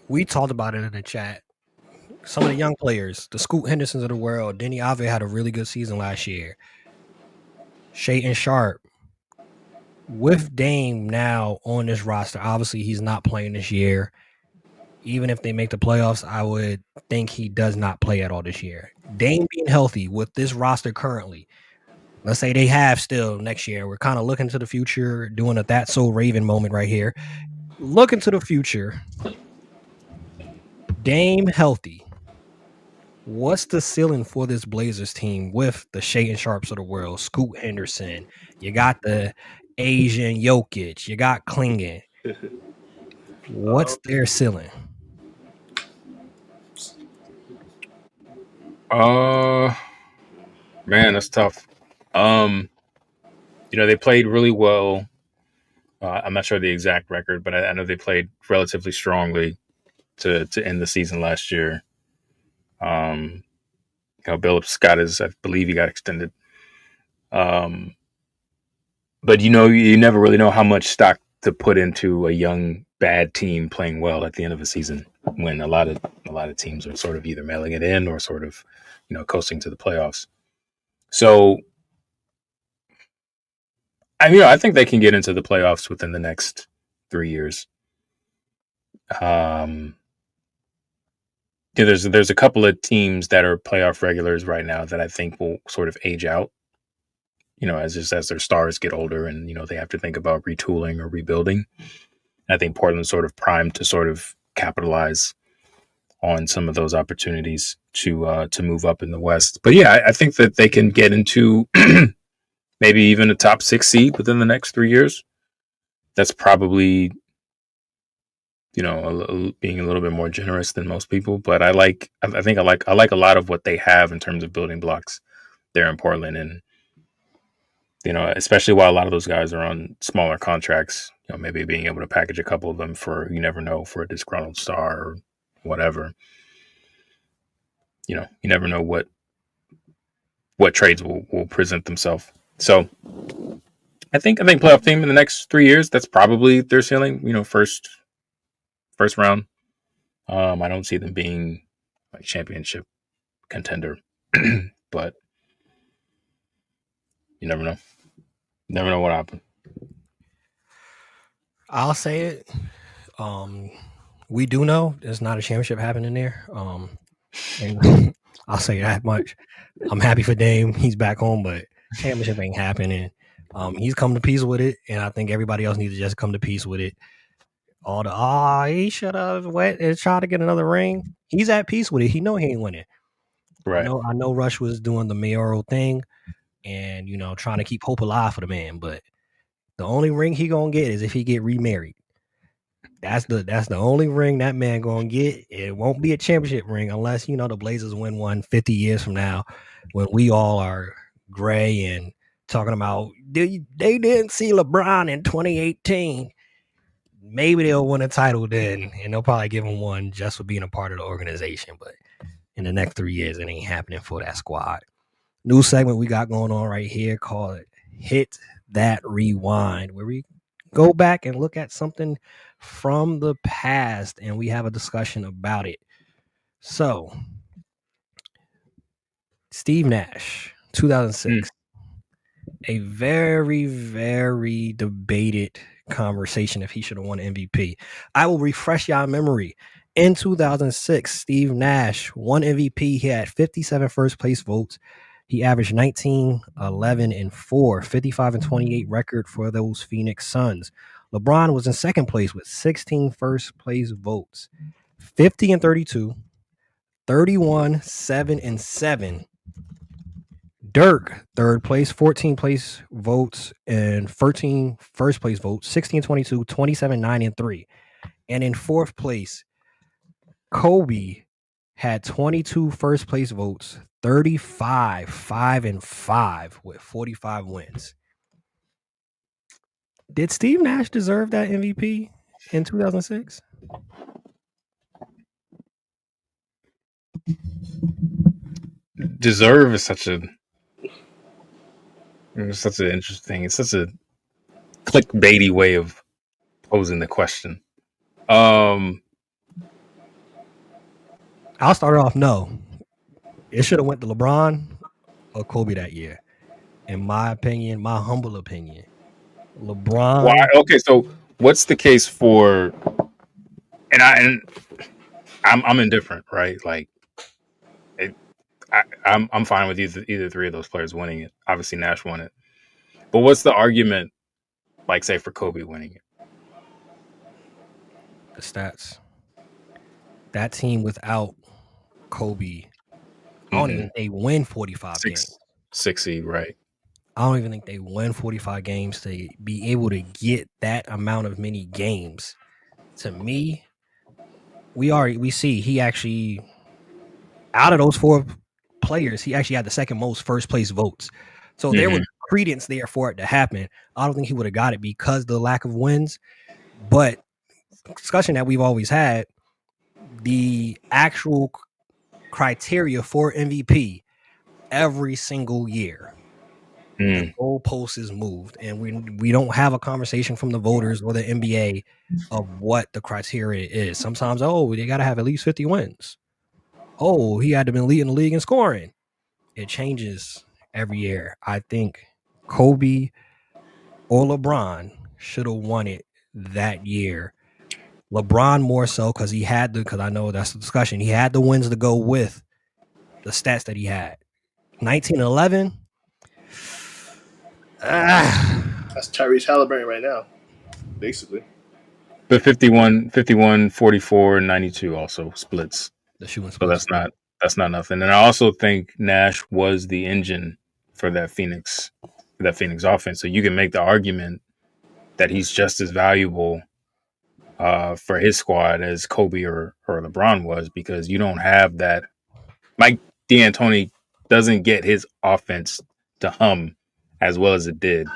we talked about it in the chat. Some of the young players, the Scoot Hendersons of the world, Denny Ave had a really good season last year. Shaedon Sharp. With Dame now on this roster, obviously he's not playing this year. Even if they make the playoffs, I would think he does not play at all this year. Dame being healthy with this roster currently, let's say they have still next year. We're kind of looking to the future, doing a That's So Raven moment right here. Looking to the future. Dame healthy. What's the ceiling for this Blazers team with the Shaedon Sharps of the world, Scoot Henderson? You got the Asian Jokic. You got Klingon. What's their ceiling? Man, that's tough. They played really well. I'm not sure the exact record, but I know they played relatively strongly to end the season last year. Billups I believe he got extended. But you never really know how much stock to put into a young bad team playing well at the end of a season, when a lot of teams are sort of either mailing it in or sort of coasting to the playoffs. So I think they can get into the playoffs within the next 3 years. There's a couple of teams that are playoff regulars right now that I think will sort of age out, as their stars get older and, they have to think about retooling or rebuilding. I think Portland's sort of primed to sort of capitalize on some of those opportunities to move up in the West. But yeah, I think that they can get into maybe even a top 6 seed within the next 3 years. That's probably, being a little bit more generous than most people. But I like a lot of what they have in terms of building blocks there in Portland. And, especially while a lot of those guys are on smaller contracts, maybe being able to package a couple of them for, you never know, for a disgruntled star or whatever. You never know what trades will present themselves. So I think playoff team in the next 3 years, that's probably their ceiling, first round. I don't see them being like championship contender, but you never know. Never know what happened. I'll say it. We do know there's not a championship happening there. And I'll say that much. I'm happy for Dame. He's back home, but championship ain't happening. He's come to peace with it, and I think everybody else needs to just come to peace with it. All the he should have went and tried to get another ring. He's at peace with it. He know he ain't winning. Right. I know Rush was doing the mayoral thing and trying to keep hope alive for the man, but the only ring he gonna get is if he get remarried. That's the only ring that man gonna get. It won't be a championship ring unless the Blazers win one 50 years from now, when we all are gray and talking about they didn't see LeBron in 2018. Maybe they'll win a title then, and they'll probably give him one just for being a part of the organization. But in the next 3 years, it ain't happening for that squad. New segment we got going on right here called Hit That Rewind, where we go back and look at something from the past and we have a discussion about it. So, Steve Nash, 2006. A very, very debated conversation if he should have won MVP. I will refresh y'all memory. In 2006, Steve Nash won MVP. He had 57 first place votes. He averaged 19, 11, and 4, 55 and 28 record for those Phoenix Suns. LeBron was in second place with 16 first place votes, 50 and 32, 31, 7, and 7. Dirk, third place, 14 place votes, and 13 first place votes, 16, 22, 27, 9, and 3. And in fourth place, Kobe had 22 first place votes, 35, 5, and 5 with 45 wins. Did Steve Nash deserve that MVP in 2006? Deserve is such an interesting, it's such a clickbaity way of posing the question. I'll start off. No, it should have went to LeBron or Kobe that year. In my opinion, my humble opinion, LeBron. Why? Okay, so what's the case for? And I'm indifferent, right? Like, I'm fine with either three of those players winning it. Obviously, Nash won it, but what's the argument? Like, say for Kobe winning it, The stats. That team without Kobe, I don't even think they win 45 games. 6 seed, right? I don't even think they win 45 games to be able to get that amount of many games. To me, we see he actually, out of those four players, he actually had the second most first place votes. So there was credence there for it to happen. I don't think he would have got it because of the lack of wins. But discussion that we've always had, the actual criteria for MVP every single year, the goalpost is moved, and we don't have a conversation from the voters or the NBA of what the criteria is. Sometimes, they got to have at least 50 wins. He had to been leading the league in scoring. It changes every year. I think Kobe or LeBron should have won it that year. LeBron more so because I know that's the discussion. He had the wins to go with the stats that he had. 1911. That's Tyrese Halliburton right now, basically. But 51, 44, and 92 also splits. The shooting so splits. that's not nothing. And I also think Nash was the engine for that Phoenix offense. So you can make the argument that he's just as valuable for his squad as Kobe or LeBron was, because you don't have that. Mike D'Antoni doesn't get his offense to hum as well as it did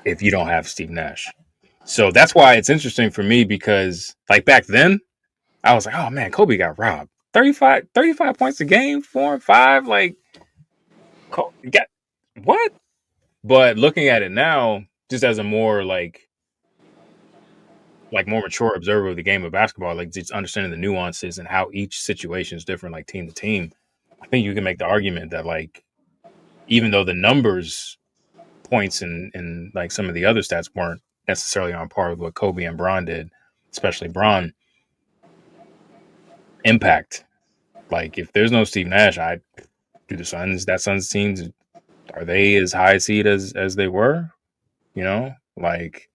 if you don't have Steve Nash. So that's why it's interesting for me, because like back then, I was like, oh man, Kobe got robbed. 35 points a game, 4 and 5. Like, got what? But looking at it now, just as a more like more mature observer of the game of basketball, like just understanding the nuances and how each situation is different, like team to team, I think you can make the argument that like, even though the numbers, points, and like some of the other stats weren't necessarily on par with what Kobe and Bron did, especially Bron, impact Like, if there's no Steve Nash, do that Suns teams, are they as high seed as they were? You know, like,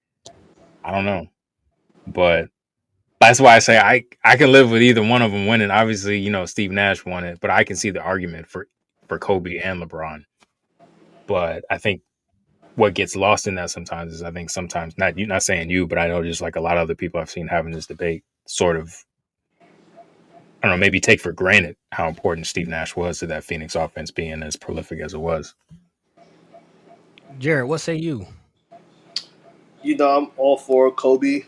I don't know, but that's why I say I can live with either one of them winning. Obviously, Steve Nash won it, but I can see the argument for Kobe and LeBron. But I think what gets lost in that sometimes is, I think sometimes, not saying you, but I know just like a lot of other people I've seen having this debate, sort of, I don't know, maybe take for granted how important Steve Nash was to that Phoenix offense being as prolific as it was. Jarrett, what say you? I'm all for Kobe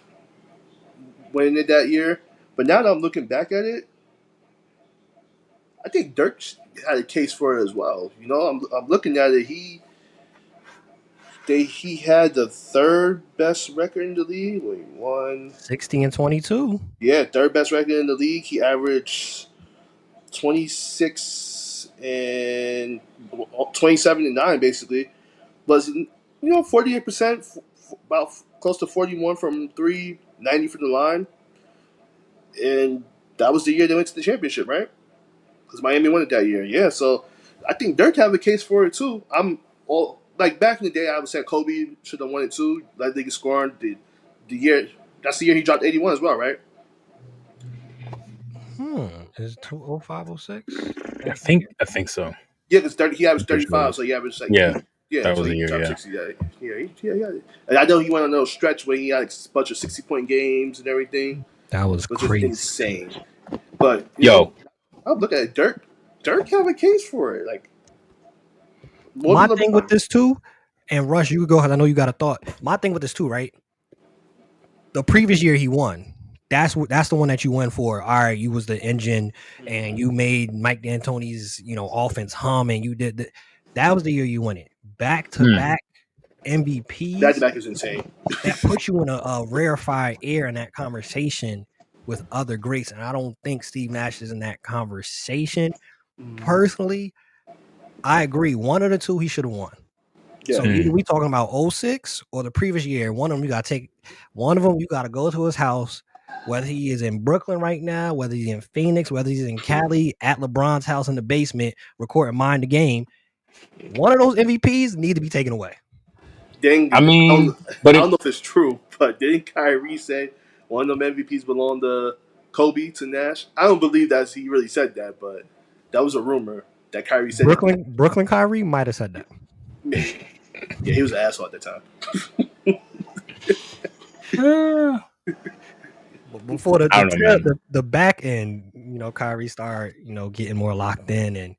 winning it that year. But now that I'm looking back at it, I think Dirk had a case for it as well. I'm looking at it. He had the third best record in the league. 60-22. Yeah, third best record in the league. He averaged 26 and 27 and 9 basically. Was 48%, about close to 41 from three, 90 from the line, and that was the year they went to the championship, right? Because Miami won it that year. Yeah, so I think Dirk have a case for it too. I'm all like back in the day, I was saying Kobe should have won it too. Led the league scoring. The year that's the year he dropped 81 as well, right? Is 20506? I think so. Yeah, because he averaged 35, so he averaged like that so was the he year. dropped Yeah, 60. Yeah. And I know he went on those stretch where he had a bunch of 60-point games and everything, That was which was crazy. insane. But I'll look at it. Dirk have a case for it. Like my thing with this too, and Rush, you go ahead. I know you got a thought. My thing with this too, right? The previous year he won. That's the one that you went for. All right, you was the engine, and you made Mike D'Antoni's offense hum, and you did that was the year you won it. Back to back MVPs. Back to back is insane. That puts you in a rarefied air in that conversation with other greats, and I don't think Steve Nash is in that conversation. Personally, I agree. One of the two he should have won. Yeah. So either we talking about 06 or the previous year. One of them you got to go to his house, whether he is in Brooklyn right now, whether he's in Phoenix, whether he's in Cali, at LeBron's house in the basement, recording Mind the Game. One of those MVPs need to be taken away. I don't know if it's true, but didn't Kyrie say one of them MVPs belong to Kobe, to Nash? I don't believe that he really said that, but that was a rumor that Kyrie said. Brooklyn Kyrie might have said that. Maybe. Yeah, he was an asshole at the time. But before the back end, Kyrie started, getting more locked in and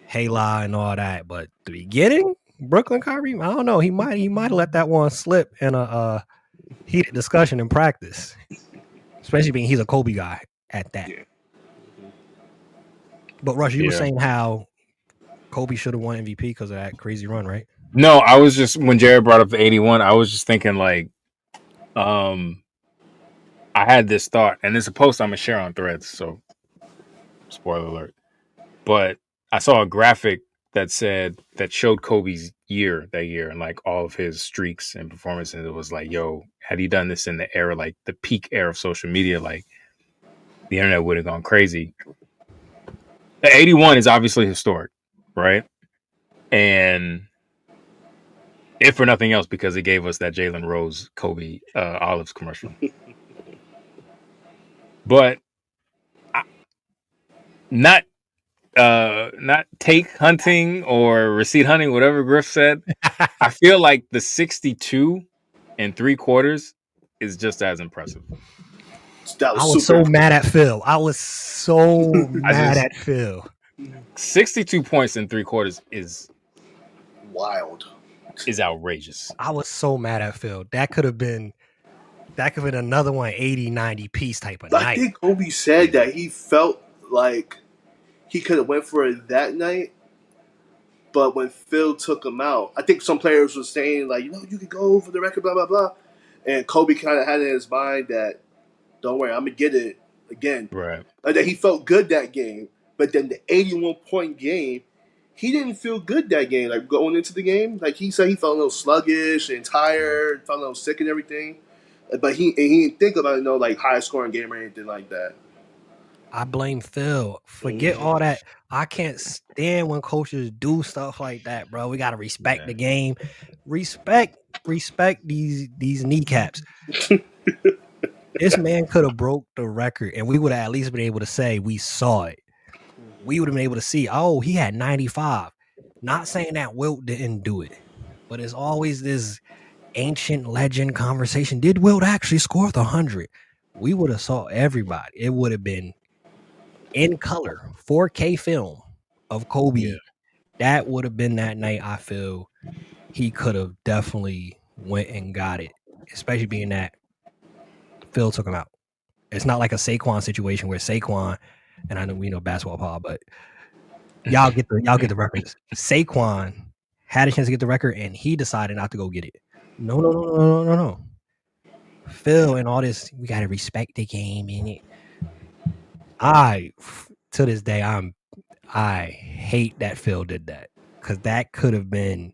Hayla and all that. But the beginning, Brooklyn Kyrie, I don't know. He might have let that one slip in a heated discussion in practice, especially being he's a Kobe guy at that. Yeah. But Rush, you were saying how Kobe should have won MVP because of that crazy run, right? No, I was just, when Jarrett brought up the 81, I was just thinking like, I had this thought, and it's a post I'm gonna share on Threads, so spoiler alert. But I saw a graphic that showed Kobe's year that year and like all of his streaks and performances. It was like, yo, had he done this in the era, like the peak era of social media, like the internet would have gone crazy. The 81 is obviously historic, right? And if for nothing else, because it gave us that Jalen Rose Kobe Olives commercial. But not take hunting or receipt hunting, whatever Griff said. I feel like the 62 and 3/4 is just as impressive. I was so mad at Phil. I was so mad at Phil. 62 points in 3/4 is wild. Is outrageous. I was so mad at Phil. That could have been another one 80-90 piece type of night. I think Kobe said that he felt like he could have went for it that night, but when Phil took him out, I think some players were saying like, you could go for the record, blah blah blah, and Kobe kind of had in his mind that, don't worry, I'm gonna get it again. Right. Like that he felt good that game, but then the 81-point game, he didn't feel good that game. Like going into the game, like he said, he felt a little sluggish and tired, felt a little sick and everything. But he didn't think about like high scoring game or anything like that. I blame Phil. Forget all that. I can't stand when coaches do stuff like that, bro. We gotta respect the game. Respect these kneecaps. This man could have broke the record, and we would have at least been able to say we saw it. We would have been able to see, oh, he had 95. Not saying that Wilt didn't do it, but it's always this ancient legend conversation. Did Wilt actually score the 100? We would have saw everybody. It would have been in color, 4K film of Kobe. Yeah. That would have been that night. I feel he could have definitely went and got it, especially being that Phil took him out. It's not like a Saquon situation where Saquon, and I know we know basketball, Paul, but y'all get the records. Saquon had a chance to get the record, and he decided not to go get it. No. Phil and all this, we gotta respect the game in it. To this day, I hate that Phil did that, because that could have been.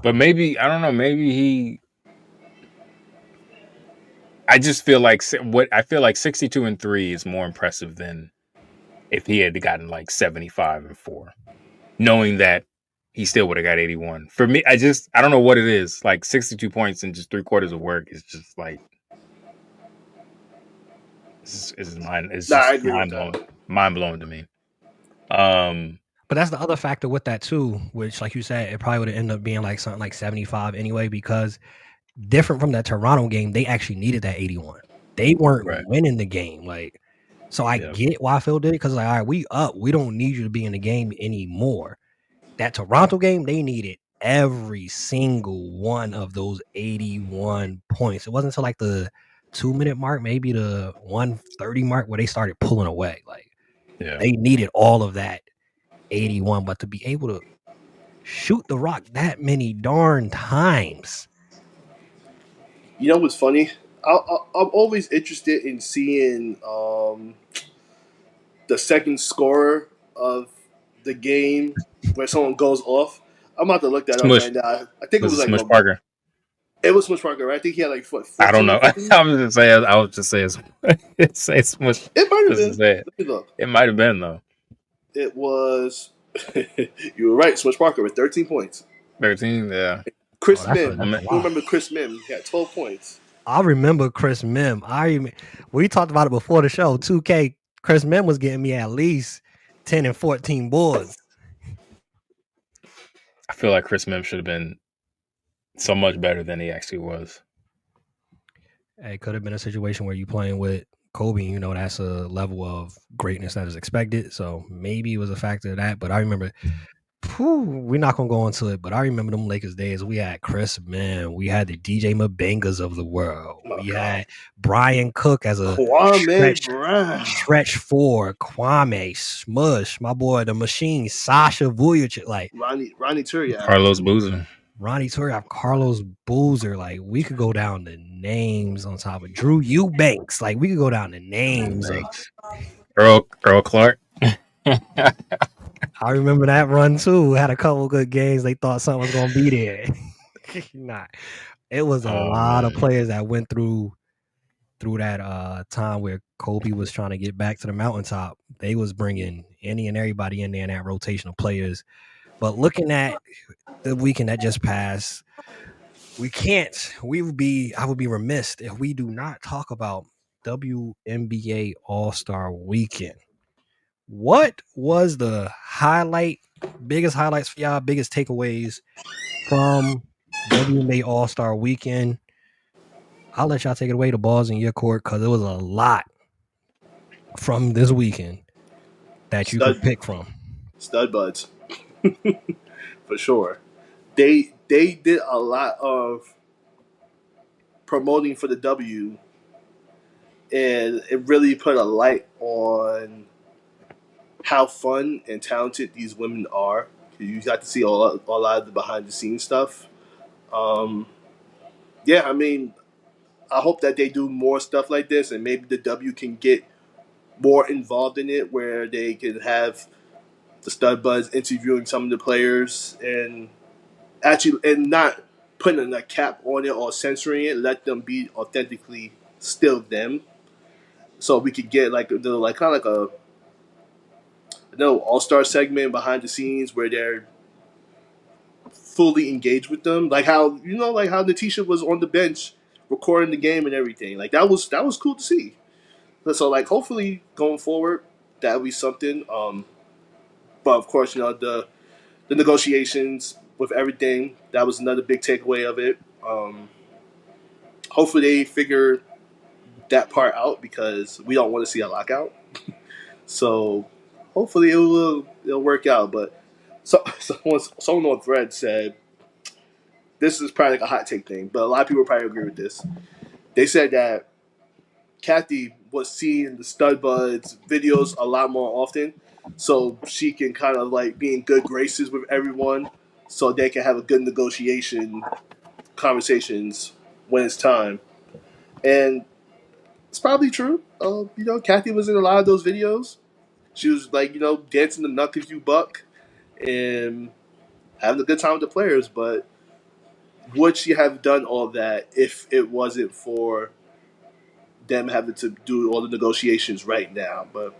But maybe, I don't know, maybe I just feel like 62-3 is more impressive than if he had gotten like 75-4, knowing that he still would have got 81. For me, I don't know what it is. Like 62 points in just 3 quarters of work is just like, it's mind blowing to me. But that's the other factor with that too, which, like you said, it probably would have ended up being like something like 75 anyway, because different from that Toronto game, they actually needed that 81. They weren't winning the game. Like, so I get why Phil did it, because like, all right, we up. We don't need you to be in the game anymore. That Toronto game, they needed every single one of those 81 points. It wasn't until like the 2-minute mark, maybe the 1:30 mark, where they started pulling away. Like, they needed all of that 81, but to be able to shoot the rock that many darn times. You know what's funny? I'm always interested in seeing the second scorer of the game where someone goes off. I'm about to look that up right now. I think it was like Smush Parker. It was Smush Parker, right? I think he had like 14, I don't know. I was just saying Smush. It might have been. Let me look. It might have been though. It was. You were right. Smush Parker with 13 points. 13, yeah. Chris Mim. You remember Chris Mim? He had 12 points. I remember Chris Mim. We talked about it before the show. 2K, Chris Mim was getting me at least 10 and 14 boards. I feel like Chris Mim should have been so much better than he actually was. It could have been a situation where you're playing with Kobe, you know, that's a level of greatness that is expected. So maybe it was a factor of that. But I remember, we're not going to go into it, but I remember them Lakers days. We had Chris Mim. We had the DJ Mabengas of the world. We had Brian Cook as a stretch 4. Kwame, Smush, my boy, the machine, Sasha Vujacic, like Ronnie Turiaf. Carlos Boozer. Ronnie Turiaf, Carlos Boozer. Like, we could go down the names on top of Drew Eubanks. Like, we could go down the names. Earl Clark. I remember that run too. Had a couple good games. They thought something was gonna be there. It was a lot of players that went through that time where Kobe was trying to get back to the mountaintop. They was bringing any and everybody in there in that rotation of players. But looking at the weekend that just passed, I would be remiss if we do not talk about WNBA All Star weekend. What was the biggest highlights for y'all, biggest takeaways from WNBA All Star weekend? I'll let y'all take it away. The ball's in your court, because it was a lot from this weekend that you could pick from. Stud Budz. For sure. They did a lot of promoting for the W, and it really put a light on how fun and talented these women are. You got to see a lot of the behind the scenes stuff. Yeah, I mean, I hope that they do more stuff like this, and maybe the W can get more involved in it, where they can have the Stud Budz interviewing some of the players and not putting a cap on it or censoring it. Let them be authentically still them. so we could get like the like kind of like a All Star segment behind the scenes where they're fully engaged with them, like how like how Natisha was on the bench recording the game and everything. Like that was cool to see. So like hopefully going forward that'll be something. But of course the negotiations with everything, that was another big takeaway of it. Hopefully they figure that part out because we don't want to see a lockout. So hopefully it'll work out. But someone on Thread said this is probably like a hot take thing, but a lot of people probably agree with this. They said that Kathy was seeing the Stud Budz videos a lot more often, so she can kind of like be in good graces with everyone, so they can have a good negotiation conversations when it's time. And it's probably true. Kathy was in a lot of those videos. She was like, dancing the Nuck If You Buck and having a good time with the players. But would she have done all that if it wasn't for them having to do all the negotiations right now? But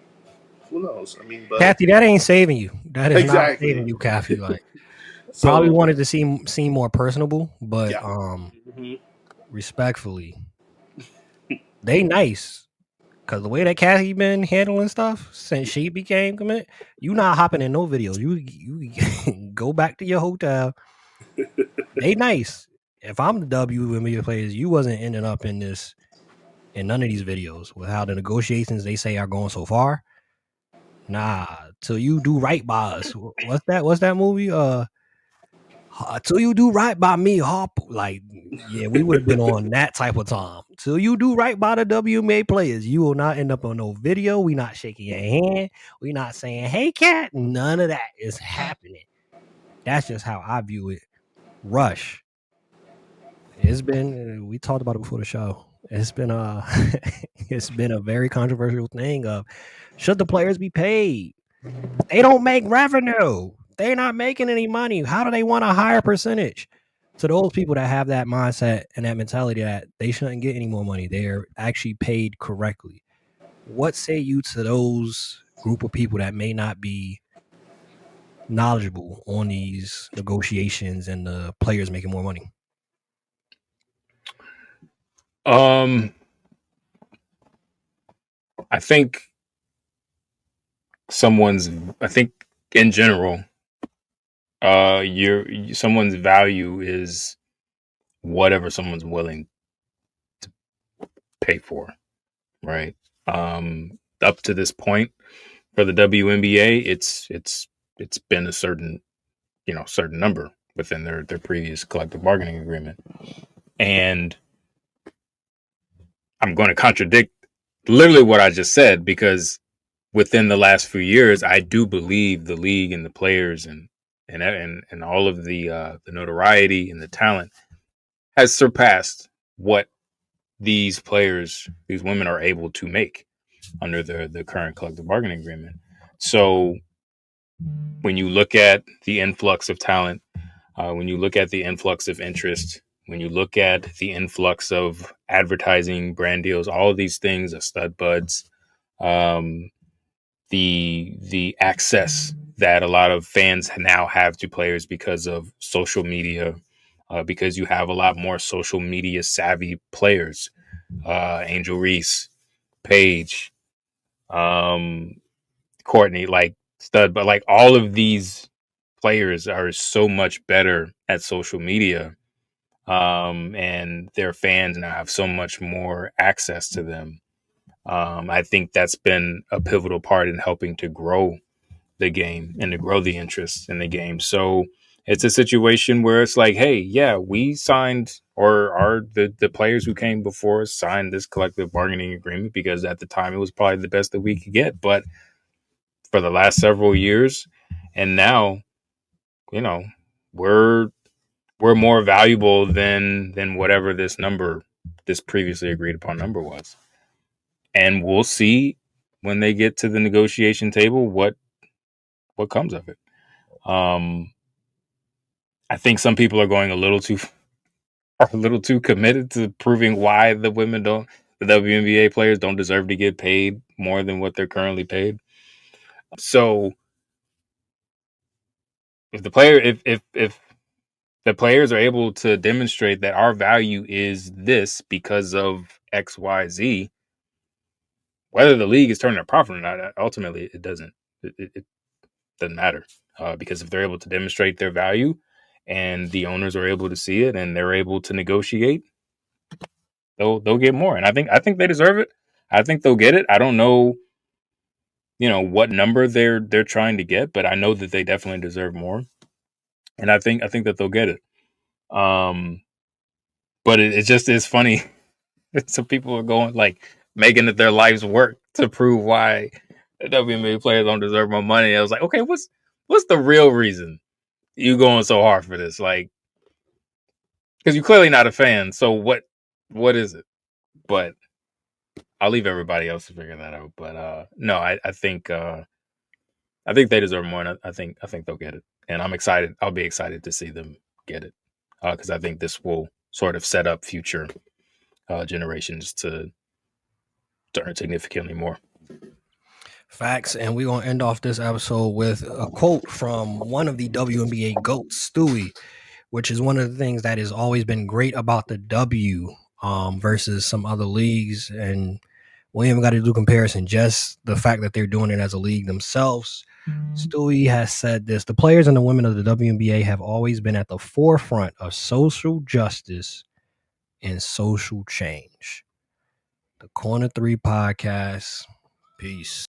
who knows? I mean, but Kathy, that ain't saving you. That is not exactly. saving you, Kathy. Like So probably wanted to seem more personable, but yeah. Mm-hmm. respectfully, they nice. Cause the way that Kathy been handling stuff since she became commit, you not hopping in no videos. You go back to your hotel. They nice. If I'm the WNBA players, you wasn't ending up in none of these videos with how the negotiations they say are going so far. Nah, till you do right by us. What's that movie? Till you do right by me, hop. Like, yeah, we would have been on that type of time. Till you do right by the WNBA players, you will not end up on no video. We not shaking your hand. We not saying, "Hey, cat." None of that is happening. That's just how I view it. Rush. It's been. We talked about it before the show. It's been it's been a very controversial thing of should the players be paid? They don't make revenue. They're not making any money. How do they want a higher percentage? To those people that have that mindset and that mentality that they shouldn't get any more money, they're actually paid correctly. What say you to those group of people that may not be knowledgeable on these negotiations and the players making more money? I think in general, someone's value is whatever someone's willing to pay for, right? Up to this point for the WNBA, it's been a certain number within their previous collective bargaining agreement. And I'm going to contradict literally what I just said, because within the last few years, I do believe the league and the players and all of the notoriety and the talent has surpassed what these women are able to make under the current collective bargaining agreement. So when you look at the influx of talent, when you look at the influx of interest, when you look at the influx of advertising, brand deals, all of these things, Stud Budz, the access that a lot of fans now have to players because of social media, because you have a lot more social media savvy players, Angel Reese, Paige, Courtney, like Stud, but like all of these players are so much better at social media, and their fans now have so much more access to them. I think that's been a pivotal part in helping to grow the game and to grow the interest in the game. So it's a situation where it's like, hey, yeah, we signed, or are the players who came before us signed this collective bargaining agreement because at the time it was probably the best that we could get. But for the last several years, and now, we're more valuable than whatever this previously agreed upon number was. And we'll see when they get to the negotiation table what comes of it. I think some people are going a little too committed to proving why the women don't. the WNBA players don't deserve to get paid more than what they're currently paid. So if the players are able to demonstrate that our value is this because of X, Y, Z, whether the league is turning a profit or not, ultimately it doesn't. It doesn't matter because if they're able to demonstrate their value and the owners are able to see it and they're able to negotiate, they'll get more. And I think they deserve it. I think they'll get it. I don't know, what number they're trying to get, but I know that they definitely deserve more. And I think that they'll get it. But it just is funny. Some people are going making it their life's work to prove why WNBA players don't deserve more money. I was like, okay, what's the real reason you going so hard for this? Because you're clearly not a fan. So what is it? But I'll leave everybody else to figure that out. But no, I think they deserve more, and I think they'll get it. And I'm excited. I'll be excited to see them get it because I think this will sort of set up future generations to earn significantly more. Facts. And we're going to end off this episode with a quote from one of the WNBA GOATs, Stewie, which is one of the things that has always been great about the W versus some other leagues. And we haven't got to do comparison, just the fact that they're doing it as a league themselves. Stewie has said this: the players and the women of the WNBA have always been at the forefront of social justice and social change. The Corner 3 Podcast. Peace.